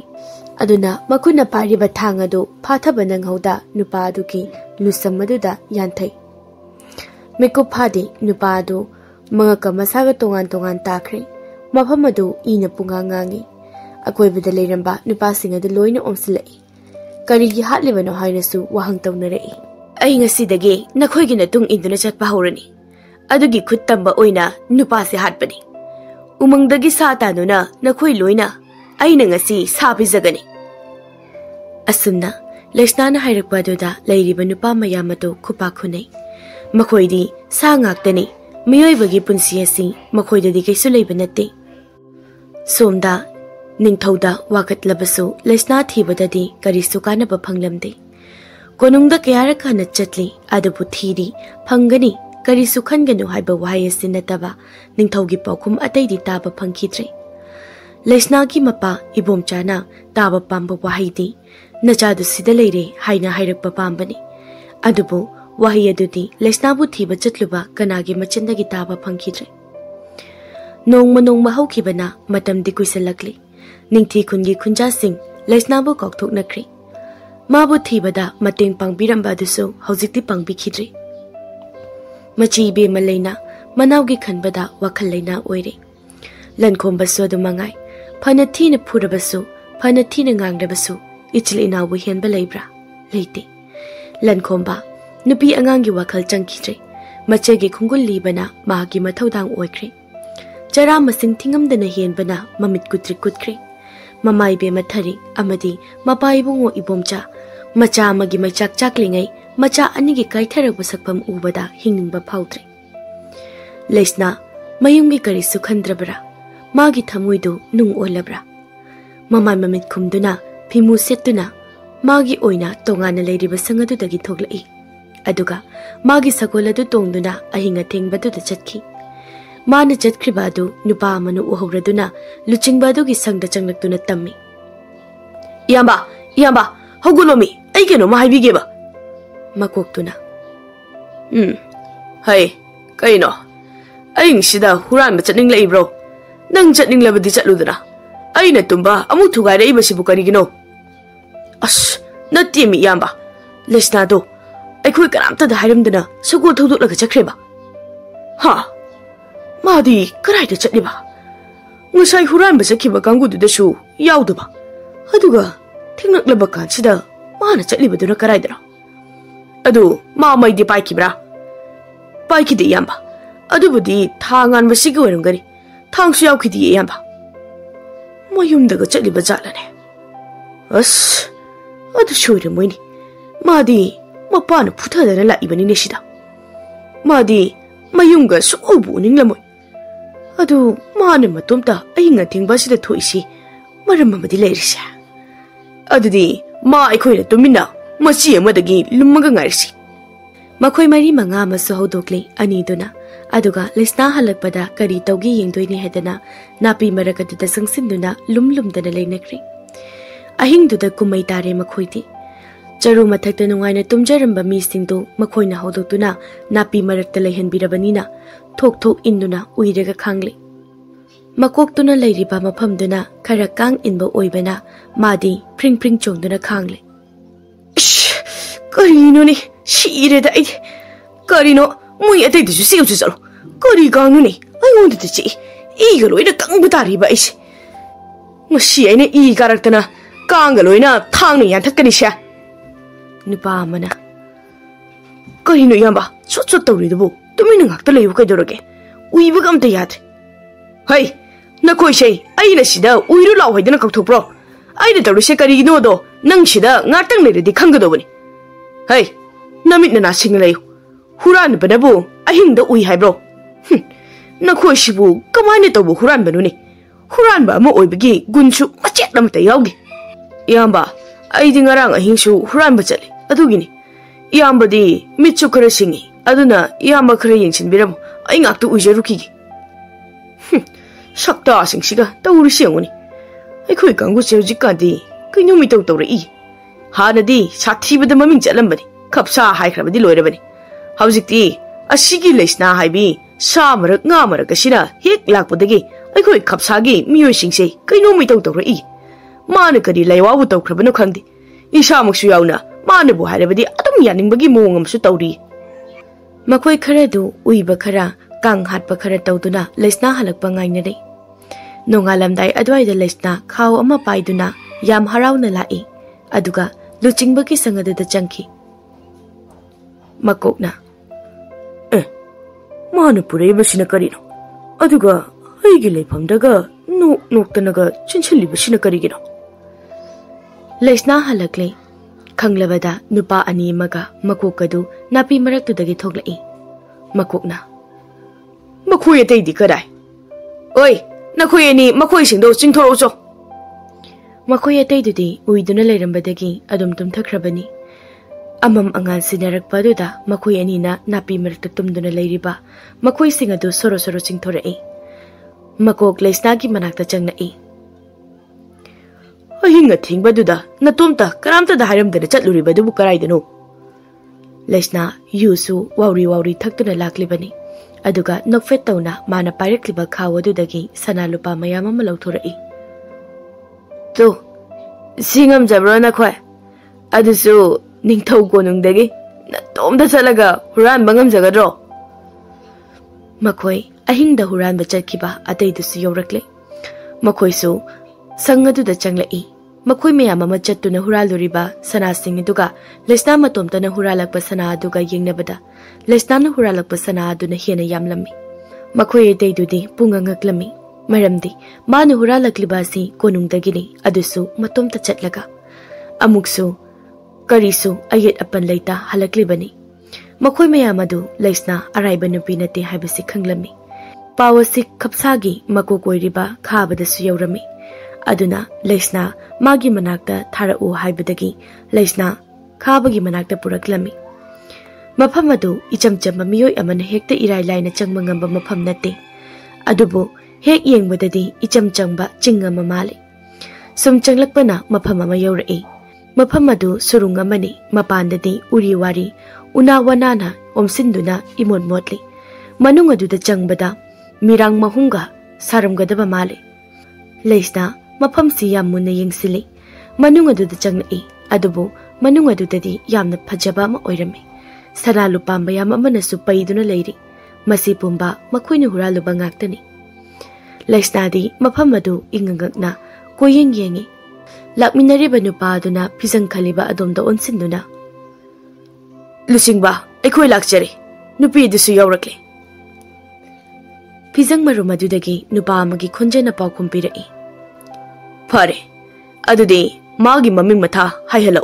ꯑꯗꯨꯅ ꯃꯈꯨꯠꯅ ꯄꯥꯏꯔꯤꯕ ꯊꯥꯡ ꯑꯗꯨ ꯐꯥꯊꯕ ꯅꯪꯍꯧꯗ ꯅꯨꯄꯥ ꯑꯗꯨꯒꯤ ꯂꯨꯁꯝ ꯑꯗꯨꯗ ꯌꯥꯟꯊꯩ ꯃꯤꯀꯨꯞ ꯐꯥꯗꯦ ꯅꯨꯄꯥ ꯑꯗꯨ ꯃꯉꯛꯀ ꯃꯁꯥꯒ ꯇꯣꯉꯥꯟ ꯇꯥꯈ꯭ꯔꯦ ꯃꯐꯝ ꯑꯗꯨ ꯏꯅ ꯄꯨꯡꯉꯥꯡ ꯉꯥꯡꯉꯤ ꯑꯀꯣꯏꯕꯗ ꯂꯩꯔꯝꯕ ꯅꯨꯄꯥꯁꯤꯡ ꯑꯗꯨ ꯂꯣꯏꯅ ꯑꯣꯝꯁꯤꯜꯂꯛꯏ ꯀꯔꯤꯒꯤ ꯍꯥꯠꯂꯤꯕꯅꯣ ꯍꯥꯏꯅꯁꯨ ꯋꯥꯍꯪ ꯇꯧꯅꯔꯛꯏ ꯑꯩ ꯉꯁꯤꯗꯒꯤ ꯅꯈꯣꯏꯒꯤ ꯃꯇꯨꯡ ꯏꯟꯗꯨꯅ ꯆꯠꯄ ꯍꯧꯔꯅꯤ ꯑꯗꯨꯒꯤ ꯈꯨꯠ ꯇꯝꯕ ꯑꯣꯏꯅ ꯅꯨꯄꯥꯁꯦ ꯍꯥꯠꯄꯅꯤ ꯎꯃꯪꯗꯒꯤ ꯁꯥ ꯇꯥꯟꯗꯨꯅ ꯅꯈꯣꯏ ꯂꯣꯏꯅ ꯑꯩꯅ ꯉꯁꯤ ꯁꯥ ꯄꯤꯖꯒꯅꯤ ꯑꯁꯨꯝꯅ ꯂꯩꯁꯅꯥꯅ ꯍꯥꯏꯔꯛꯄ ꯑꯗꯨꯗ ꯂꯩꯔꯤꯕ ꯅꯨꯄꯥ ꯃꯌꯥꯝ ꯑꯗꯨ ꯈꯨꯄꯥꯛ ꯈꯨꯅꯩ ꯃꯈꯣꯏꯗꯤ ꯁꯥ ꯉꯥꯛꯇꯅꯤ ꯃꯤꯑꯣꯏꯕꯒꯤ ꯄꯨꯟꯁꯤ ꯑꯁꯤ ꯃꯈꯣꯏꯗꯗꯤ ꯀꯩꯁꯨ ꯂꯩꯕ ꯅꯠꯇꯦ ꯁꯣꯝꯗ ꯅꯤꯡꯊꯧꯗ ꯋꯥꯀꯠꯂꯕꯁꯨ ꯂꯩꯁꯅꯥ ꯊꯤꯕꯗꯗꯤ ꯀꯔꯤꯁꯨ ꯀꯥꯟꯅꯕ ꯐꯪꯂꯝꯗꯦ ꯀꯣꯅꯨꯡꯗ ꯀꯌꯥꯔꯛ ꯍꯟꯅ ꯆꯠꯂꯤ ꯑꯗꯨꯕꯨ ꯊꯤꯔꯤ ꯐꯪꯒꯅꯤ ꯀꯔꯤꯁꯨ ꯈꯟꯒꯅꯨ ꯍꯥꯏꯕ ꯋꯥꯍꯩ ꯑꯁꯤ ꯅꯠꯇꯕ ꯅꯤꯡꯊꯧꯒꯤ ꯄꯥꯎꯈꯨꯝ ꯑꯇꯩꯗꯤ ꯇꯥꯕ ꯐꯪꯈꯤꯗ꯭ꯔꯦ ꯂꯩꯁꯅꯥꯒꯤ ꯃꯄꯥ ꯏꯕꯣꯝꯆꯥꯅ ꯇꯥꯕ ꯄꯥꯝꯕ ꯋꯥꯍꯩꯗꯤ ꯅꯆꯥꯗꯨ ꯁꯤꯗ ꯂꯩꯔꯦ ꯍꯥꯏꯅ ꯍꯥꯏꯔꯛꯄ ꯄꯥꯝꯕꯅꯤ ꯑꯗꯨꯕꯨ ꯋꯥꯍꯩ ꯑꯗꯨꯗꯤ ꯂꯩꯁꯅꯥꯕꯨ ꯊꯤꯕ ꯆꯠꯂꯨꯕ ꯀꯅꯥꯒꯤ ꯃꯆꯤꯟꯗꯒꯤ ꯇꯥꯕ ꯐꯪꯈꯤꯗ꯭ꯔꯦ ꯅꯣꯡꯃ ꯍꯧꯈꯤꯕꯅ ꯃꯇꯝꯗꯤ ꯀꯨꯏꯁꯜꯂꯛꯂꯤ ꯅꯤꯡꯊꯤ ꯈꯨꯟꯒꯤ ꯈꯨꯟꯖꯥꯁꯤꯡ ꯂꯩꯁꯅꯥꯕꯨ ꯀꯥꯎꯊꯣꯛꯅꯈ꯭ꯔꯦ ꯃꯥꯕꯨ ꯊꯤꯕꯗ ꯃꯇꯦꯡ ꯄꯥꯡꯕꯤꯔꯝꯕ ꯑꯗꯨꯁꯨ ꯍꯧꯖꯤꯛꯇꯤ ꯄꯥꯡꯕꯤꯈꯤꯗ꯭ꯔꯦ ꯃꯆꯤ ꯏꯕꯦꯝꯃ ꯂꯩꯅ ꯃꯅꯥꯎꯒꯤ ꯈꯟꯕꯗ ꯋꯥꯈꯜ ꯂꯩꯅꯥ ꯑꯣꯏꯔꯦ ꯂꯟꯈꯣꯝꯕꯁꯨ ꯑꯗꯨꯃꯉꯥꯏ ꯐꯅ ꯊꯤꯅ ꯐꯨꯔꯕꯁꯨ ꯐꯅ ꯊꯤꯅ ꯉꯥꯡꯂꯕꯁꯨ ꯏꯆꯤꯜ ꯏꯅꯥꯎꯕꯨ ꯍꯦꯟꯕ ꯂꯩꯕ꯭ꯔꯥ ꯂꯩꯇꯦ ꯂꯟꯈꯣꯝꯕ ꯅꯨꯄꯤ ꯑꯉꯥꯡꯒꯤ ꯋꯥꯈꯜ ꯆꯪꯈꯤꯗ꯭ꯔꯦ ꯃꯆꯦꯒꯤ ꯈꯨꯡꯒꯨꯜ ꯂꯤꯕꯅ ꯃꯍꯥꯛꯀꯤ ꯃꯊꯧꯗꯥꯡ ꯑꯣꯏꯈ꯭ꯔꯦ ꯆꯔꯥ ꯃꯁꯤꯡ ꯊꯤꯉꯝꯗꯅ ꯍꯦꯟꯕꯅ ꯃꯃꯤꯠ ꯀꯨꯠꯈ꯭ꯔꯦ ꯃꯃꯥ ꯏꯕꯦꯝꯃ ꯊꯔꯤ ꯑꯃꯗꯤ ꯃꯄꯥ ꯏꯕꯨꯡꯉꯣ ꯏꯕꯣꯝꯆꯥ ꯃꯆꯥ ꯑꯃꯒꯤ ꯃꯩꯆꯥꯛ ꯆꯥꯛꯂꯤꯉꯩ ꯃꯆꯥ ꯑꯅꯤꯒꯤ ꯀꯥꯏꯊꯔꯛꯄ ꯁꯛꯐꯝ ꯎꯕꯗ ꯍꯤꯡꯅꯤꯡꯕ ꯐꯥꯎꯗ꯭ꯔꯦ ꯂꯩꯁꯅꯥ ꯃꯌꯨꯝꯒꯤ ꯀꯔꯤꯁꯨ ꯈꯟꯗ꯭ꯔꯕ꯭ꯔꯥ ꯃꯥꯒꯤ ꯊꯃꯣꯏꯗꯨ ꯅꯨꯡ ꯑꯣꯜꯂꯕ꯭ꯔꯥ ꯃꯃꯥꯏ ꯃꯃꯤꯠ ꯈꯨꯝꯗꯨꯅ ꯐꯤꯃꯨ ꯁꯦꯠꯇꯨꯅ ꯃꯥꯒꯤ ꯑꯣꯏꯅ ꯇꯣꯉꯥꯟꯅ ꯂꯩꯔꯤꯕ ꯁꯪ ꯑꯗꯨꯗꯒꯤ ꯊꯣꯛꯂꯛꯏ ꯑꯗꯨꯒ ꯃꯥꯒꯤ ꯁꯒꯣꯜ ꯑꯗꯨ ꯇꯣꯡꯗꯨꯅ ꯑꯍꯤꯡ ꯑꯊꯦꯡꯕꯗꯨꯗ ꯆꯠꯈꯤ ꯃꯥꯅ ꯆꯠꯈ꯭ꯔꯤꯕ ꯑꯗꯨ ꯅꯨꯄꯥ ꯑꯃꯅ ꯎꯍꯧꯔꯗꯨꯅ ꯂꯨꯆꯤꯡꯕ ꯑꯗꯨꯒꯤ ꯁꯪꯗ ꯆꯪꯂꯛꯇꯨꯅ ꯇꯝꯃꯤ ꯏꯌꯥꯝꯕ ꯍꯧꯒꯠꯂꯣꯃꯤ ꯑꯩ ꯀꯩꯅꯣꯝꯃ ꯍꯥꯏꯕꯤꯒꯦꯕ ꯃꯀꯣꯛꯇꯨꯅ ꯍꯩ ꯀꯩꯅꯣ ꯑꯍꯤꯡꯁꯤꯗ ꯍꯨꯔꯥꯟꯕ ꯆꯠꯅꯤꯡꯂꯛꯏꯕ꯭ꯔꯣ ꯅꯪ ꯆꯠꯅꯤꯡꯂꯕꯗꯤ ꯆꯠꯂꯨꯗꯅ ꯑꯩꯅ ꯇꯨꯝꯕ ꯑꯃꯨꯛ ꯊꯨꯒꯥꯏꯔꯛꯏꯕꯁꯤꯕꯨ ꯀꯔꯤꯒꯤꯅꯣ ꯑꯁ ꯅꯠꯇꯦꯃꯤ ꯏꯌꯥꯝꯕ ꯂꯩꯁꯅꯥꯗꯣ ꯑꯩꯈꯣꯏ ꯀꯅꯥꯝꯇꯗ ꯍꯥꯏꯔꯝꯗꯅ ꯁꯒꯣꯜ ꯊꯧꯗꯣꯛꯂꯒ ꯆꯠꯈ꯭ꯔꯦꯕ ꯍꯥ ꯃꯥꯗꯤ ꯀꯔꯥꯏꯗ ꯆꯠꯂꯤꯕ ꯉꯁꯥꯏ ꯍꯨꯔꯥꯟꯕ ꯆꯠꯈꯤꯕ ꯀꯥꯡꯕꯨꯗꯨꯗꯁꯨ ꯌꯥꯎꯗꯕ ꯑꯗꯨꯒ ꯊꯦꯡꯅꯛꯂꯕ ꯀꯥꯟꯁꯤꯗ ꯃꯥꯅ ꯆꯠꯂꯤꯕꯗꯨꯅ ꯀꯔꯥꯏꯗꯔꯣ ꯑꯗꯨ ꯃꯥ ꯃꯩꯗꯤ ꯄꯥꯏꯈꯤꯕ꯭ꯔꯥ ꯄꯥꯏꯈꯤꯗꯦ ꯏꯌꯥꯝꯕ ꯑꯗꯨꯕꯨꯗꯤ ꯊꯥ ꯉꯥꯟꯕꯁꯤꯒꯤ ꯑꯣꯏꯔꯝꯒꯅꯤ ꯊꯥꯡꯁꯨ ꯌꯥꯎꯈꯤꯗꯦ ꯏꯌꯥꯝꯕ ꯃꯌꯨꯝꯗꯒ ꯆꯠꯂꯤꯕ ꯖꯥꯠꯂꯅꯦ ꯑꯁ ꯑꯗꯨ ꯁꯣꯏꯔꯝꯃꯣꯏꯅꯤ ꯃꯥꯗꯤ ꯃꯄꯥꯅ ꯐꯨꯊꯗꯅ ꯂꯥꯛꯏꯕꯅꯤꯅꯦ ꯁꯤꯗ ꯃꯥꯗꯤ ꯃꯌꯨꯝꯒ ꯁꯨꯛꯎꯕꯨ ꯎꯅꯤꯡꯂꯝꯃꯣꯏ ꯑꯗꯨ ꯃꯥꯅ ꯃꯇꯣꯝꯇ ꯑꯍꯤꯡ ꯑꯊꯦꯡꯕ ꯑꯁꯤꯗ ꯊꯣꯛꯏꯁꯤ ꯃꯔꯝ ꯑꯃꯗꯤ ꯂꯩꯔꯤꯁꯦ ꯑꯗꯨꯗꯤ ꯃꯥ ꯑꯩꯈꯣꯏꯅ ꯇꯨꯃꯤꯟꯅ ꯃꯆꯤ ꯑꯃꯗꯒꯤ ꯂꯨꯝꯃꯒ ꯉꯥꯏꯔꯤꯁꯤ ꯃꯈꯣꯏ 4-5 ꯑꯃꯁꯨ ꯍꯧꯗꯣꯛꯂꯤ ꯑꯅꯤꯗꯨꯅ ꯑꯗꯨꯒ ꯂꯩꯁꯅꯥ ꯍꯜꯂꯛꯄꯗ ꯀꯔꯤ ꯇꯧꯒꯦ ꯌꯦꯡꯗꯣꯏꯅꯤ ꯍꯥꯏꯗꯅ ꯅꯥꯄꯤ ꯃꯔꯛ ꯑꯗꯨꯗ ꯆꯪꯁꯤꯟꯗꯨꯅ ꯂꯨꯝꯗꯅ ꯂꯩꯅꯈ꯭ꯔꯦ ꯑꯍꯤꯡꯗꯨꯗ ꯀꯨꯝꯃꯩ ꯇꯥꯔꯦ ꯃꯈꯣꯏꯗꯤ ꯆꯔꯨ ꯃꯊꯛꯇ ꯅꯨꯡꯉꯥꯏꯅ ꯇꯨꯝꯖꯔꯝꯕ ꯃꯤꯁꯤꯡꯗꯨ ꯃꯈꯣꯏꯅ ꯍꯧꯗꯣꯛꯇꯨꯅ ꯅꯥꯄꯤ ꯃꯔꯛꯇ ꯂꯩꯍꯟꯕꯤꯔꯕꯅꯤꯅ ꯊꯣꯛ ꯏꯟꯗꯨꯅ ꯎꯏꯔꯒ ꯈꯥꯡꯂꯤ ꯃꯀꯣꯛꯇꯨꯅ ꯂꯩꯔꯤꯕ ꯃꯐꯝꯗꯨꯅ ꯈꯔ ꯀꯥꯡ ꯏꯟꯕ ꯑꯣꯏꯕꯅ ꯃꯥꯗꯤ ꯐ꯭ꯔꯤꯡ ꯆꯣꯡꯗꯨꯅ ꯈꯥꯡꯂꯤ ꯀꯔꯤꯅꯣꯅꯦ ꯁꯤꯔꯦꯗ ꯑꯩꯗꯤ ꯀꯔꯤꯅꯣ ꯃꯣꯏ ꯑꯇꯩꯗꯁꯨ ꯆꯤꯛꯎꯁꯨ ꯆꯠꯂꯣ ꯀꯔꯤ ꯀꯥꯡꯅꯣꯅꯦ ꯑꯩꯉꯣꯟꯗꯗꯤ ꯆꯤꯛꯏ iga loina kang batari ba is ngasi aina I karaktana kang loina thang ni yan thakani sha nupa mana kari no yamba chot chot tawri do tumi na ngakta leyu kai dorage uiba gam ta yad hai na koi sei aina sida uiru law haidana kakthopro aina tawri se kari no do nang sida ngatang le di khang do bani hai namit na sing leyu huran banabu ahing da ui haibro na khoi sibu kamane tawbu huran banu ni huran ba mo oibagi gunchu machet lam ta yawgi yamba ai dingarang ahing su huran ba chali adugini yamba di mitchu khara singi aduna yamba khara yengsin biram ai ngak tu ujeruki gi sakta singsiga tawuri senguni ai khoi kanggu cheuji ka di kinu mi taw tawra I hanadi sathi bada maming chalam bani khapsa hai khra badi loire bani haujikti asigi leisna haibi sa marak nga marak asina hek lakpodagi aikhoi khapsagi miyoi singse kaino mi taw tawra I mana kari laiwa bu taw khrabano khangdi isa maksu yauna mana bu hairabadi adum yaningbagi mowong amsu tawri makhoi khara du uiba khara kang hatpa khara tawduna leisna halakpa ngainare nongalamdai adwaida leisna khaw ama paiduna yam harauna lai aduga luchingbagi sangadada changki makokna mana purei basina karino aduga aigi leifamdaga noktanaga chinchili basina karigino leisna halakle khanglabada nupa ani maga makokadu napi maraktudagi thoglai makokna makhoi atei di karai oi nakhoi ani makhoi singdo chingthoro cho makhoi atei dudi uiduna leirambadagi adum tumthakrabani amam angan sinarakpa duda makhoi ani na napi marakta tumduna leiriba makhoi singadu soro soro chingthorai makok leisna gi manakta changnai ahinga thingba duda natumta karamta da hairamdana chatluriba dubu karaidano leisna yusu wari thaktuna laklibani aduga nokfet tawna mana pairakliba khawa dudagi sana lupa mayam ama lauthorei to singam jabro na khoi adusu ningthau konungdagi natomda chalaga huran bangam jagadro makhoi ahingda huran ba chatkiba atei dusu yorakle makhoi su sangadu da changlai makhoi mayam ama chattuna huraluriba sana sing duga lesna matomta na huralakpa sana duga yengnabada lesna na huralakpa sana aduna hena yamlami makhoi atei dudi punga ngaklami maramdi manu huralakliba si konungdagini adusu matomta chatlaga amuksu karisu ayet apan leita halaklibani makhoi mayam adu leisna araiba nupi nate haibasi khanglami pawasi khapsagi makokoiriba khabadasu yaurami aduna leisna magi manakta tharau haibadagi leisna khabagi manakta puraklami mafam adu ichamchamba miyoi amana hekta irai laina changma ngamba mafam nate adubu hek yengbadadi ichamchangba chingama male sum changlakpana mafam ama yaurai mafam adu surung amani mapandadi uri wari una wanana omsinduna imon motli manung aduda changbada mirang mahunga saramgadaba male leisna mafam si yam munna yengsili manung aduda changnai adubu manung adudadi yamna phajaba ma oirami sana lupamba yam amanasu paiduna leiri masi pumba makhoina huraluba ngaktani leisna di mafam adu ingangakna koyeng yengi lakminariba nupa aduna phijang khaliba adomda onsinduna lusingba aikhoi lakchare nupi dusu yaurakle phijang marum adudagi nupa amagi khonjena paw khumpirai phare adudi magi maming matha haihalo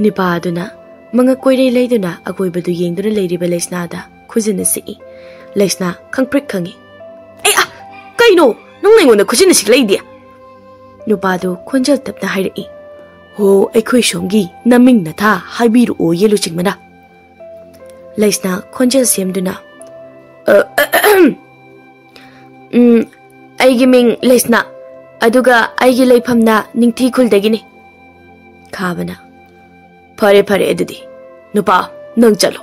nipa aduna manga koirei leiduna agoibadu yengduna leiriba leisna da khujina si leisna khangprik khangi ai a kaino nang nangona khujina sik leidi nupadu khonjal tapna hairai ho aikhoi shomgi naming na tha haibiru o yelu chingmana leisna khonjal semduna aigi ming leisna aduga aigi leifamna ningthi khuldagini khabana phare adudi nupa nang chalo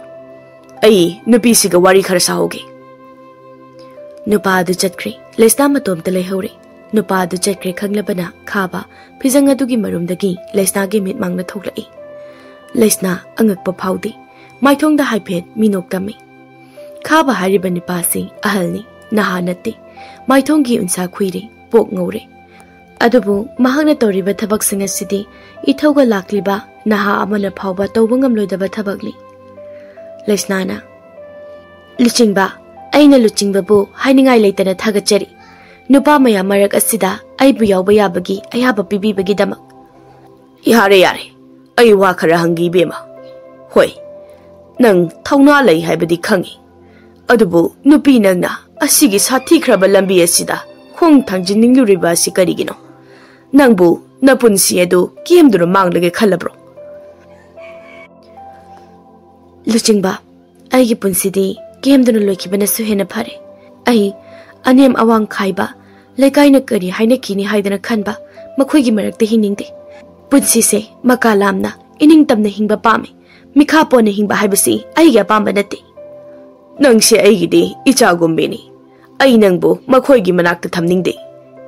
ai nupi siga wari khara sahoge nupa adu chatkri leisna matom ta leihore nupa adu chatkri khanglabana khaba phijang adugi marumdagi leisna gi mit mangna thoklai leisna angakpa phaudi maithongda haiphet minok tami khaba hariba nipa si ahalni naha nate maithonggi unsa khuiri pok ngore adubu mahakna toriba thabak singa sidi ithauga lakliba naha amana phawba tawba ngamloidaba thabakli Leisnana Luchingba aina luchingba bu hainingai leitana thagachari nupa maya marak asida aibu yawba yabagi ayaba pibibagi damak Yare ai wa khara hangi bema hoi nang thauna lei haibadi khangi adubu nupi nangna asigi sathi khraba lambi asida khong thangjin ningluriba si karigino nangbu napunsi edu kiemdura manglage khalabro Luchingba aigi punsidi kiemduna loikibana su hena phare ai anem awang khaiba lekai kari haina kini haidana khanba makhoigi marakte hiningde punsi se makalamna ining tamna hingba pame mikha pone hingba haibasi ai ga pamba nate nang se ai gidi icha gombeni ai nangbo makhoi gi manakta thamningde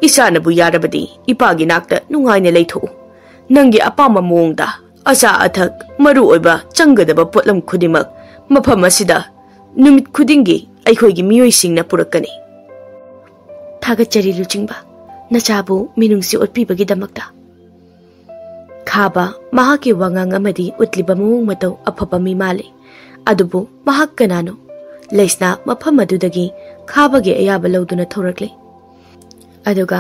isa na bu yarabadi ipa gi nakta nungai ne leitho nangi apama mongda acha athak maru oiba changgadaba potlam khudimak mafam asida numit khudingi ai khoi gi miyoi singna purakani thaga chari luchingba nachabu minungsi otpi bagi damakta Khaba mahaki wangang amadi utliba mung matau apapa mi male adubu mahak kanano Leisna mafam adudagi khaba ge ayaba lawduna thorakle aduga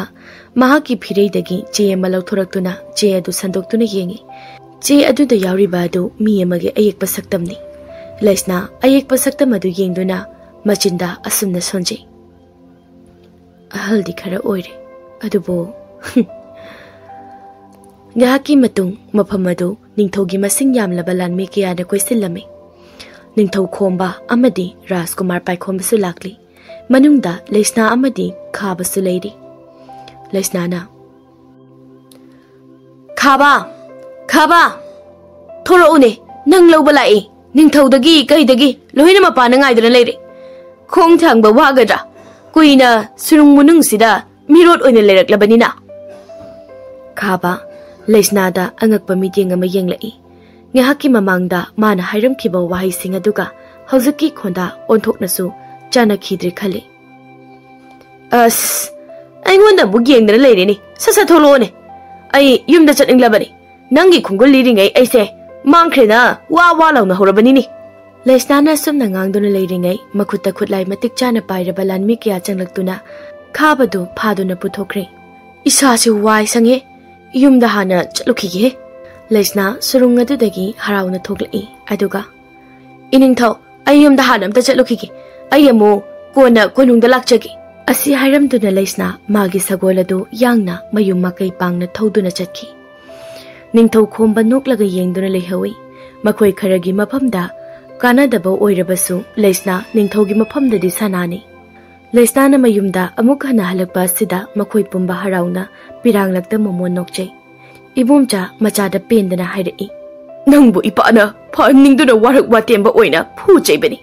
mahaki phirei dagi che malaw thoraktuna che adu sandoktuna yengi che adu da yawriba adu mi amage ayekpa saktamni Leisna ayekpa saktam adu yengduna machinda asumna sonje ahaldi khara oire adubu Ngahaki matung mapamadu ningthogi masing yamlaba lanmi kiyana koisilame ningthau khomba amadi Rajkumar Paikhomba su lakli manungda Leisna amadi khaba su leiri Leisnana khaba thoro une nang lawba lai ningthaudagi kaidagi loina mapana ngaidana leire khong thangba wagadra kuina surung munung sida mirot oina leiraklabanina khaba Leisnada angakpa meeting ama yenglai ngahaki mamangda mana hairam khiba wahai singa duga hauzuki khonda onthoknasu chana khidri khale as aingonda bu yengdra leireni sasa tholone ai yumda chatinglabani nangi khungul liringai aise mangkhrena wa lawna horabani ni Leisnana sumna ngangduna leiringai makutta khutlai matik chana pairaba lanmi kya changlaktuna khabadu phaduna puthokre isa se wai sange Yumda hana chalukige Leisna surung adudagi harauna thoglai aduga iningthau ai yumda hana amta chalukige ai amu kona konungda lakchagi asi hairamduna Leisna magi sagoladu yangna mayum makai pangna thoduna chatki ningthau khomba noklaga yengduna lehawi makhoi kharagi maphamda kanadaba oirabasu Leisna ningthaugi maphamdadi sanani Leisna na mayumda amuk hana halakba sida makhoi pumba harauna pirang lakta momon nokjai ibumcha machada pendana hairi nangbu ipana phaningduna warak watemba oina phujai bani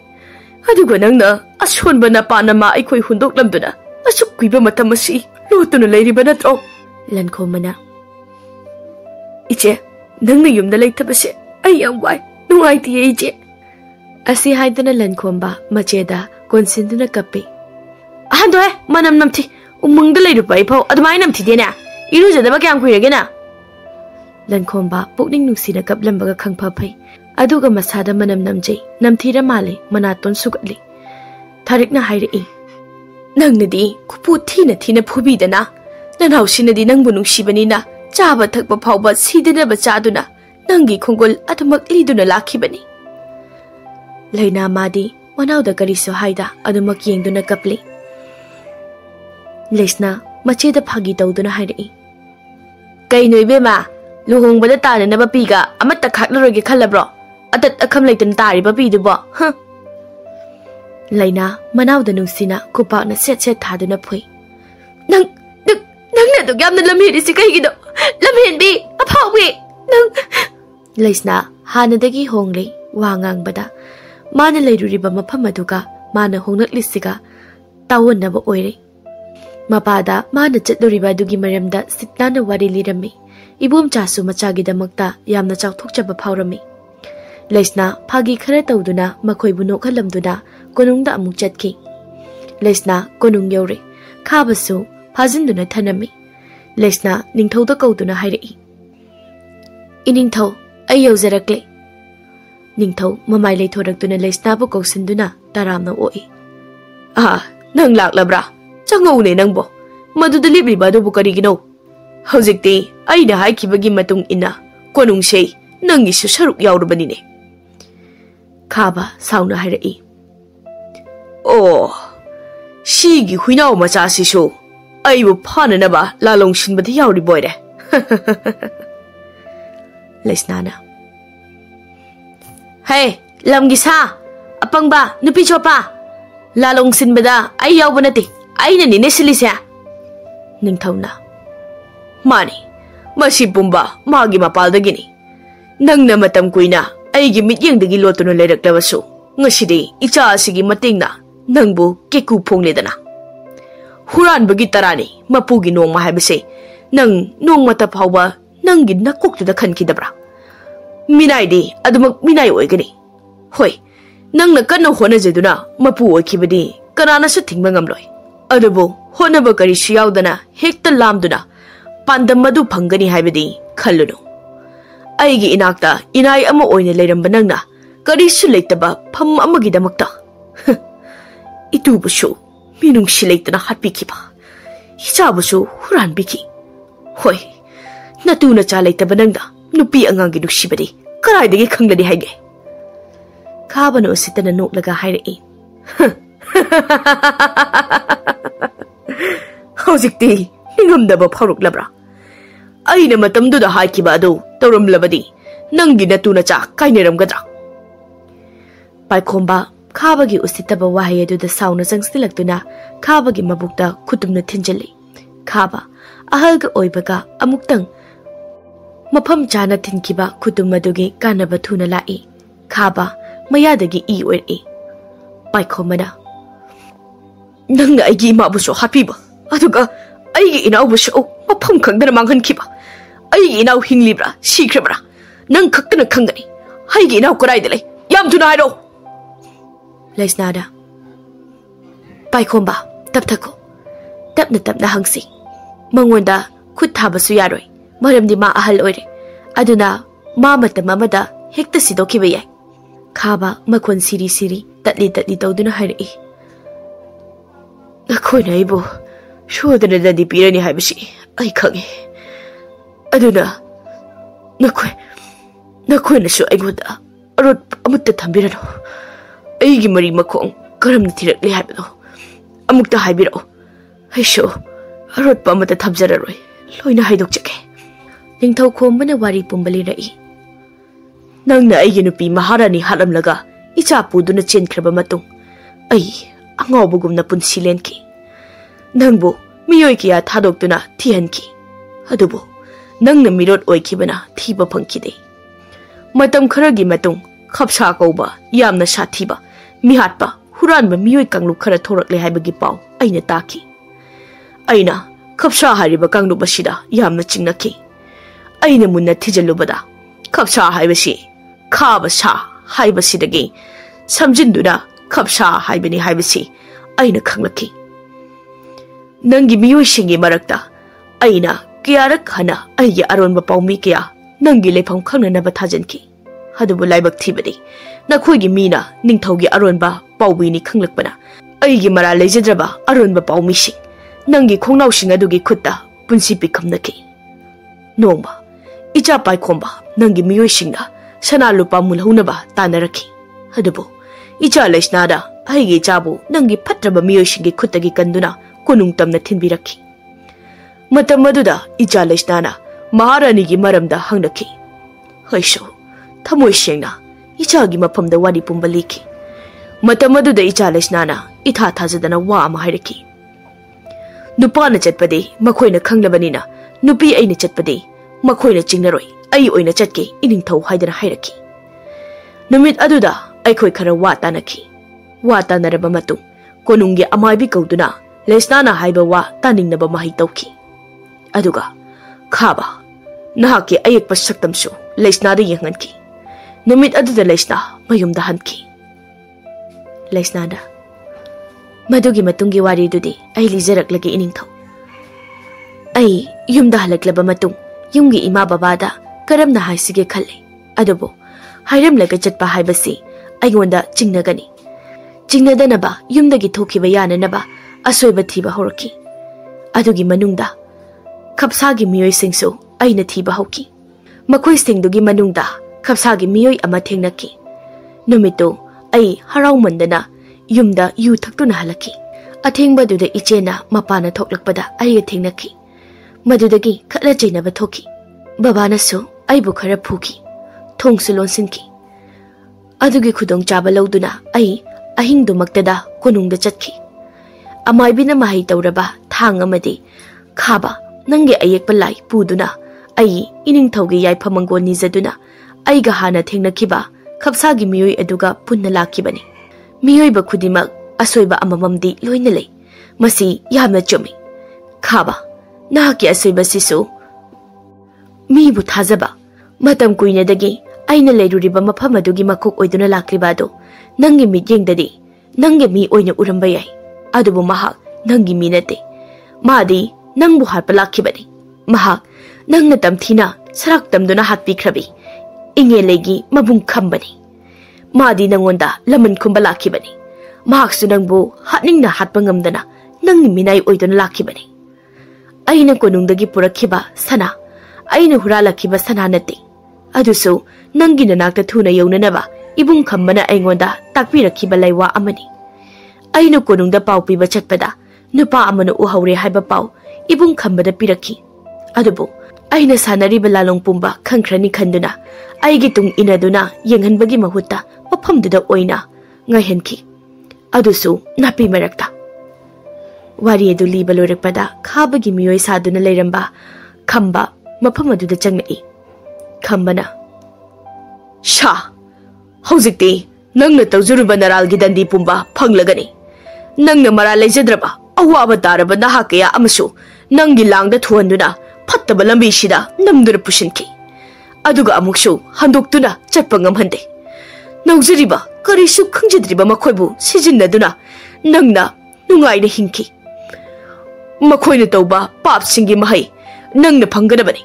aduga nangna ashonba na panama aikhoi hundok lamduna asuk kuiba matamasi lotuna leiriba natro lankhomana iche nangna yumda leithabase ai yam wai nungai ti iche asi haidana lankhomba macheda konsinduna kappe Hando manam namti umungda leirupa ipau adumai namti dena irujadaba kyam kuiragena Lankhomba pukning nungsina kaplambaga khangpha phai aduga masada manam namjai namthira male manaton sukatli tharikna hairi nangnadi kupu thina phubi dana nanhausinadi nangbu nungsibani na chaba thakpa phawba sidinaba chaduna nangi khongol adumak liduna lakhibani Leina madi manauda kariso haida adumak yengduna kapli Leisna macheda phagi tawduna hairi kai noibema luhongbada tananaba piga amatta khaknaroge khalabro atat akham leitun tariba pidubo ha Leina manauda nungsina kupakna set thaduna phui nang na dog yamna lamhiri si kaigido lamhenbi aphawi nang Leisna hanadagi hongle wangangbada mana leiruriba mafam aduga mana hongnaklisiga tawonnaba oire Mapada mana chatluriba dugi maramda sitnana wari lirami ibum chasu machagi damakta yamna chawthokchaba phawrami Leisna phagi khara tawduna makhoi bu nokhalamduna konungda amuk chatki Leisna konung yore खाबसु फाजिन्दुना थनमी Lesana निंथौदा कौदुना हाइरई इनिंथौ आई यौजरक्ले निंथौ ममाई लेथोरक्तुना लेसनाबु कौसिन्दुना तारामना ओई नंग लाक्लब्रा चंगौने नंगबो मदुदा लिब्रिबा अदुबु करिगिनो हौजिक्ति आइना हाइखिबगी मतुंग इना कोनुंगसे नंगिसु सरुक याउरबनिने खाबा साउना हाइरई ओ सिगी हुइनाउ मचासिसु आइबु फाननबा लालोंसिनबदि याउरि बोइरे लेसनाना हे लमगी सा अपंगबा नुपी चोपा लालोंसिनबदा आई याउबा नते आइना निने सिलिसे निंथौना मानी मसी पुंबा मागी मपालदगिनी नंगना मतम कुइना आइगी मित्येंगदगी लोतुना लेरक्लबसु ngasidi icha asigi matingna nangbu keku phongledana huranbagi tarani mapugi nongma haibase nang nongma ta phawba nangi nakoktuda khankidabra minaidi adumak minai oigani hoi nangna kanna honajaduna mapu oikibadi kanana su thingma ngamloi adubu honaba kari siyaudana hekta lamduna pandam madu phangani haibadi khallunu aigi inakta inai ama oine leiramba nangna करीसु लेतबा फम अमगिदमक्ता इतुबुसु मिनुंगसि लेतना हाटपिखिबा हिचाबुसु हुरानबिखि होय नतुना चा लेतबा नंगदा नुपी अंगांगी नुक्सिबदि कराइदगी खंगलदि हाइगे खाबनो सितना नोकलगा हाइरई हौजिक्ति निंगमदबा फारुकलब्रा अइना मतमदुदा हाइखिबा अदु तौरमलबदि नंगी नतुना चा काइनेरमगद्रा पाइखोंबा खाबगी उसितबा वाहय अदुदा साउना जंगसिलक्तुना खाबगी मबुक्ता खुतुमना थिनजली खाबा अहलगा ओइबगा अमुक्तंग मफम चाना थिनकिबा खुतुम अदुगी कानबा थुना लाई खाबा मयादगी ई ओइरई पाइखोंबना नंग आइगी माबुसो हापिबा अदुगा आइगी इनाउबुसो मफम खंगदना मांगहनखिबा आइगी इनाउ हिंगलिब्रा सिख्रब्रा नंग खक्तना खंगनी आइगी इनाउ कराइदे लई याम थुना हाइरो लेसनादा पाइखोंबा तपथको तपना तपना हंगसी मंगोंदा खुद थाबसु यारोय मरमदि मा अहल ओइरे अदुना मा मतम अमदा हेक्ता सिदोखिबा याय खाबा मखोन सिरी सिरी तत्ली तत्ली तौदुना हाइरई नखोइना इबो सोदना ददि पिरनि हाइबसि आई खंगे अदुना नखोइनासु आइगोदा अरोट अमुत्ता थंबिरनो अइगी मरी मखोंग करमना थिरक्ले हाइबदो अमुक्ता हाइबिरो हैसो अरोट पमता थबजररोय लोइना हाइदोकचके निंथौ खोमबना वारी पुंबली रई नंगना अइगी नुपी महारानी हालमलगा इचा पुदुना चेनख्रबा मतुंग अइ अंगौबगुमना पुंसि लेनकी नंगबो मियोय किया थादोक्तुना थिहनकी अदुबो नंगना मिरोट ओइखिबना थीबा फंखिदे मतम खरगी मतुंग खपसा कौबा यामना साथीबा मिहाटपा हुरानबा मियोय कांगलु खरा थोरकले हाइबगी पाउ अइना ताकी अइना खपसा हारिबा कांगलु बसिदा यामना चिंगनखी अइना मुन्ना थिजलुबदा खपसा हाइबसी खाबा सा हाइबसीदगी समजिन्दुना खपसा हाइबनी हाइबसी अइना खंगलखी नंगी मियोय सिंगी मरक्ता अइना कियारक हना अइगे अरोनबा पाउमी किया नंगी लेफम खंगननबा थाजनकी हदुबु लाइबक थीबदी नखोइगी मीना निंथौगी अरोनबा पाउबीनी खंगलकपना अइगी मरा लेजद्रबा अरोनबा पाउमीसि नंगी खोंनाउसिंग अदुगी खुत्ता पुंसि पिखमनकी नोंबा इचा पाइखोंबा नंगी मियोइसिंगना सना लुपा मुलहुनबा तानरखी हदुबु इचा लेसनादा अइगी चाबु नंगी फत्रबा मियोइसिंगी खुत्तगी कंदुना कोनुंग तमना थिनबिरखी मतम मदुदा इचा लेसनाना महारानीगी मरमदा हंगनखी हैसो थमोय सेंगना इचागी मफमदा वारी पुंबा लिखी मतम अदुदा इचा लेसनाना इथा थाजदना वा अमा हाइरखी नुपाना चटपदे मखोइना खंगलबनिना नुपी अइना चटपदे मखोइना चिंगनरोय अइ ओइना चटके इनिंगथौ हाइदना हाइरखी नुमित अदुदा अइखोइ खरा वा तानखी वा तानरबा मतुंग कोनुंगी अमाइबी कौदुना लेसनाना हाइबा वा तानिंगनबा माहि तौखी अदुगा खाबा नहाके अयेकपा सक्तमसु लेसनादा यंगनखी नुमित अदुदा Lesana मयुमदा हनखी लेसनादा Madugi matungi wari dudi ai lijarak-lagi iningthau. Ai yumda halaklaba matung yumgi ima babada karamna haisige khalle. Adubo hairamlaga chatpa haibasi aigonda chingnagani. Chingnadanaba yumdagi thokiba yananaba asoiba thiba horaki. Adugi manungda khapsagi miyoi singsu aina thiba hauki. Makoi singdugi manungda khapsagi miyoi ama thengnaki. Numito ai haraumandana yumda yu thaktuna halaki. Athengbaduda ichena mapana thoklakpada aiga thengnaki. Madudagi khatla chainaba thoki. Babanasu aibu khara phuki. Thongsu lonsinki. Adugi khudong chaba lauduna ai ahingdu maktada konungda chatki. Amaibina mahai tauraba thang amadi khaba nange ayekpa lai puduna ai iningthaugi yaiphamangol nizaduna aiga hana thengnakiba khapsagi miyoi aduga punna lakibani. Miyoiba khudimak asoiba amamamdi loina lei. Masi yamna chumi. Khaba nahaki asoiba sisu mibu thazaba matam kuinadagi aina leiruriba mafam adugi makok oiduna lakribado nangi mityengdadi nangi mi oina uramba yai. Adubu mahak nangi mi nate. Madi nangbu harpa lakibani. Mahak nangna tamthina sarak tamduna hatpikhrabi. Inge legi mabung khambani. Madi nangonda laman khumba lakibani. Mahaksu nangbu hatningna hatpa ngamdana nangi minai oiduna lakibani. Aina konungdagi purakhiba sana aina huralakiba sana nate. Adusu nangi nanakta thuna yaunanaba ibung khambana aingonda takpirakhiba laiwa amani. Aina konungda pau piba chatpada nupa amana uhaure haiba pau ibung khambada pirakhi. Adubu aina sanariba lalong pumba khangkhrani khanduna aigi tung inaduna yenghanbagi mahutta mafamduda oina ngaihanki. Adusu napi marakta. Wari adu liba loirakpada khabagi miyoi saduna leiramba khamba mafam aduda changnai. Khambana sha hojikti nangna tawjuruba naralgi dandi pumba phanglagani. Nangna mara leijadraba awaba taraba nahakaya amasu nangi langda thuanduna fattaba lambi sida namdura pushinki. Aduga amukshu handoktuna chatpa ngamhande. Naujariba karisu khangjadriba makhoibu sijinnaduna nangna nungaina hinki. Makhoina tawba papsingi mahai nangna phanggadabani.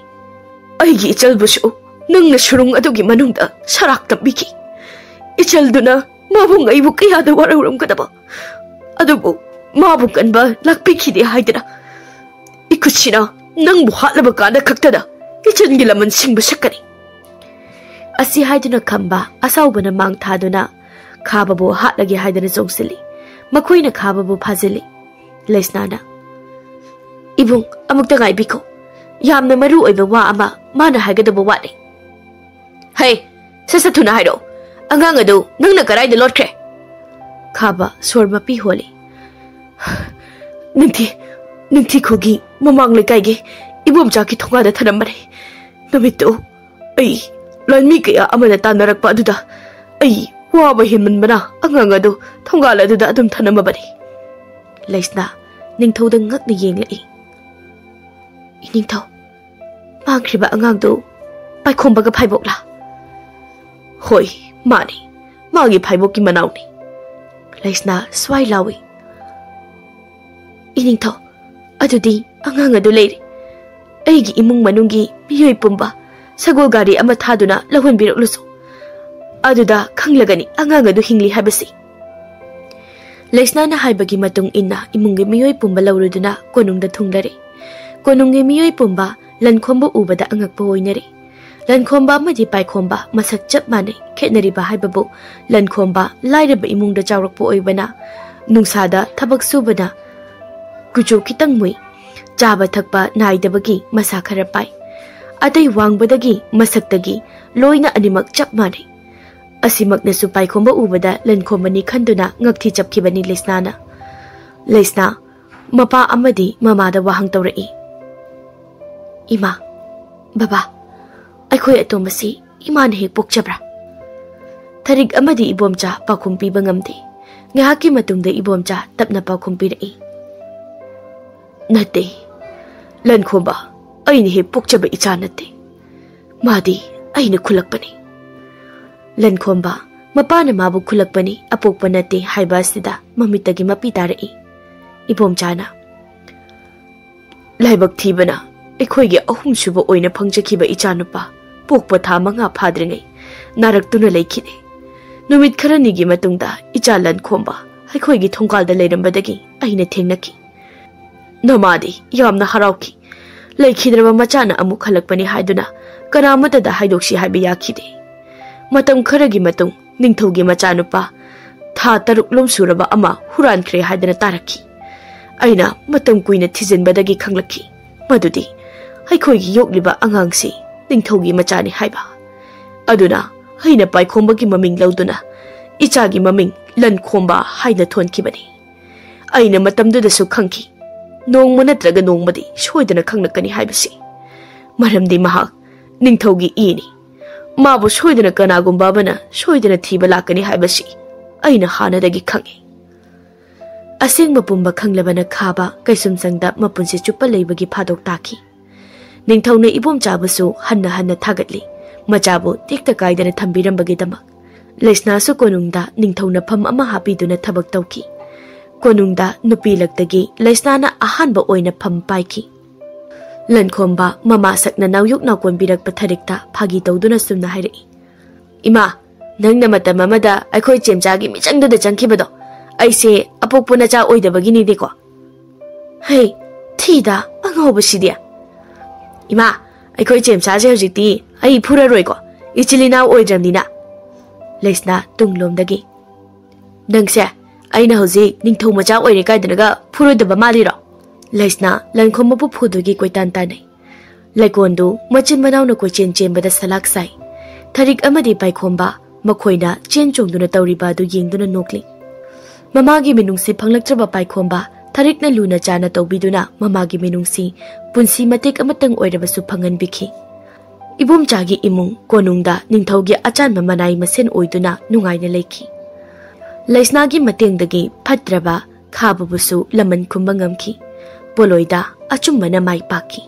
Aigi ichalbusu nangna surung adugi manungda sarak tambiki. Ichalduna mabung aibu kayada warauramgadaba. Adubu mabu kanba lakpikhide haidana. Ikuchina nangbu hatlaba kana khaktada ichangi laman singba sakani. Asi haiduna khamba asaubana mang thaduna khababu hatlagi haidana zongsili. Makhoina khababu phazili. Leisnana ibung amukta ngaibiko. Yamna maru oiba wa ama mana haigadaba wale. Hey, sasathuna hairo. Angang adu nangna karaida lotkre. Khaba sorma pi holi. Ningti khogi mamang lekaige ibom jaki thonga da tharamare. Namito ai lanmi kaya amana tanarakpa aduda ai waba hinmanbana angang adu thongal aduda adum thanamabani. Leisna ningthauda ngakna yenglai. Iningthau mangkhriba angang do paikhombaga phaibokla. Hoi mani magi phaibokki manauni. Leisna swai lawi. Iningthau adudi angang adu leiri. Aigi imung manungi miyoi pumba sagol gari ama thaduna lahunbiroklusu. Aduda khanglagani angang adu hingli habasi. Leisna na haibagi matung inna imungi miyoi pumba lauruduna konungda thunglare. Konungi miyoi pumba lankhomba ubada angakpa oinare. Lankhomba amadi paikhomba masak chap mane khetnariba haibabu lankhomba lairaba imungda chawrakpa oibana nungsada thabak subana kujo kitang mui chaba thakpa naidabagi masa khara pai. Atai wangbadagi masaktagi loina animak chap mane. Asimaknasu paikhomba ubada lankhomani khanduna ngakthi chapkhibani Leisnana. Leisna mapa amadi mamada wahang tawrai. Ima, baba, akhoi atomasi iman hek pokchabra. Tharig amadi ibomcha pakhumpi bangamde. Ngahaki matungda ibomcha tapna pakhumpi rai. Nate, lankhomba, aini hek pokchaba icha nate. Madi, aini khulakpani. Lankhomba, Mapana mabu khulakpani apokpa nate haiba asida mamitagi mapi tarai. Ibomchana laibak thibana ekhoige ahum suba oina phangjakhiba ichanupa pokpa tha manga phadringai naraktuna leikhide. Numit kharanigi matungda ichalan khomba ekhoige thongkalda leirambadagi aina thengnaki. Namadi yamna harauki leikhidraba machana amu khalakpani haiduna karamata da haidokshi haiba yakhide. Matam kharagi matung ningthaugi machanupa tha taruklom suraba ama hurankhre haidana taraki. Aina matam kuina thizinbadagi khanglaki madudi aikhoigi yokliba angangsi ningthaugi machani haiba. Aduna haina paikhomba maming lauduna ichagi maming lan khomba haina thonkhibani. Aina matamduda su khangki nongma natraga nongmadi soidana khanglakani haibasi. Maramdi mahak ningthaugi ini mabu soidana kanagumba bana soidana thiba lakani haibasi aina hanadagi khangi. Asing mapumba khanglabana khaba kaisum sangda mapunsi chupa leibagi phadok taki. Ningthauna ibom chabasu hanna thagatli machabu tikta kaidana thambirambagi damak. Leisna su konungda ningthauna pham ama hapiduna thabak tawki. Konungda nupi laktagi leisnana ahanba oina pham paiki. Lankhomba mama sakna nawyuk nakon birak patharikta phagi tawduna sumna hairai. Ima nangna matam amada aikhoi chemchagi michangda changkhibado aise apokpuna cha oidabagini deko. Hey thida angobasidia. Ima aikhoi chemchaje hojikti ai phuraroi ko ichilina oidramdina. Leisna tunglomdagi nangse aina hoji ningthau macha oire kaidanaga phuroidaba maliro. Leisna lankhombu phudugi koitan tanai. Laikondu machin manawna koichen chembada salak sai. Tharik amadi paikhomba makhoina chen chongduna tawriba du yengduna nokli. Mamagi minungsi phanglaktraba paikhomba tharikna luna chana tawbiduna mamagi minungsi punsi matek amatang oirabasu phangan bikhi. Ibomchagi imung konungda ningthaugi achan mamanai masen oiduna nungaina leikhi. Leisnagi matengdagi phatraba khababusu laman khumba ngamki. Boloida achumbana mai paki.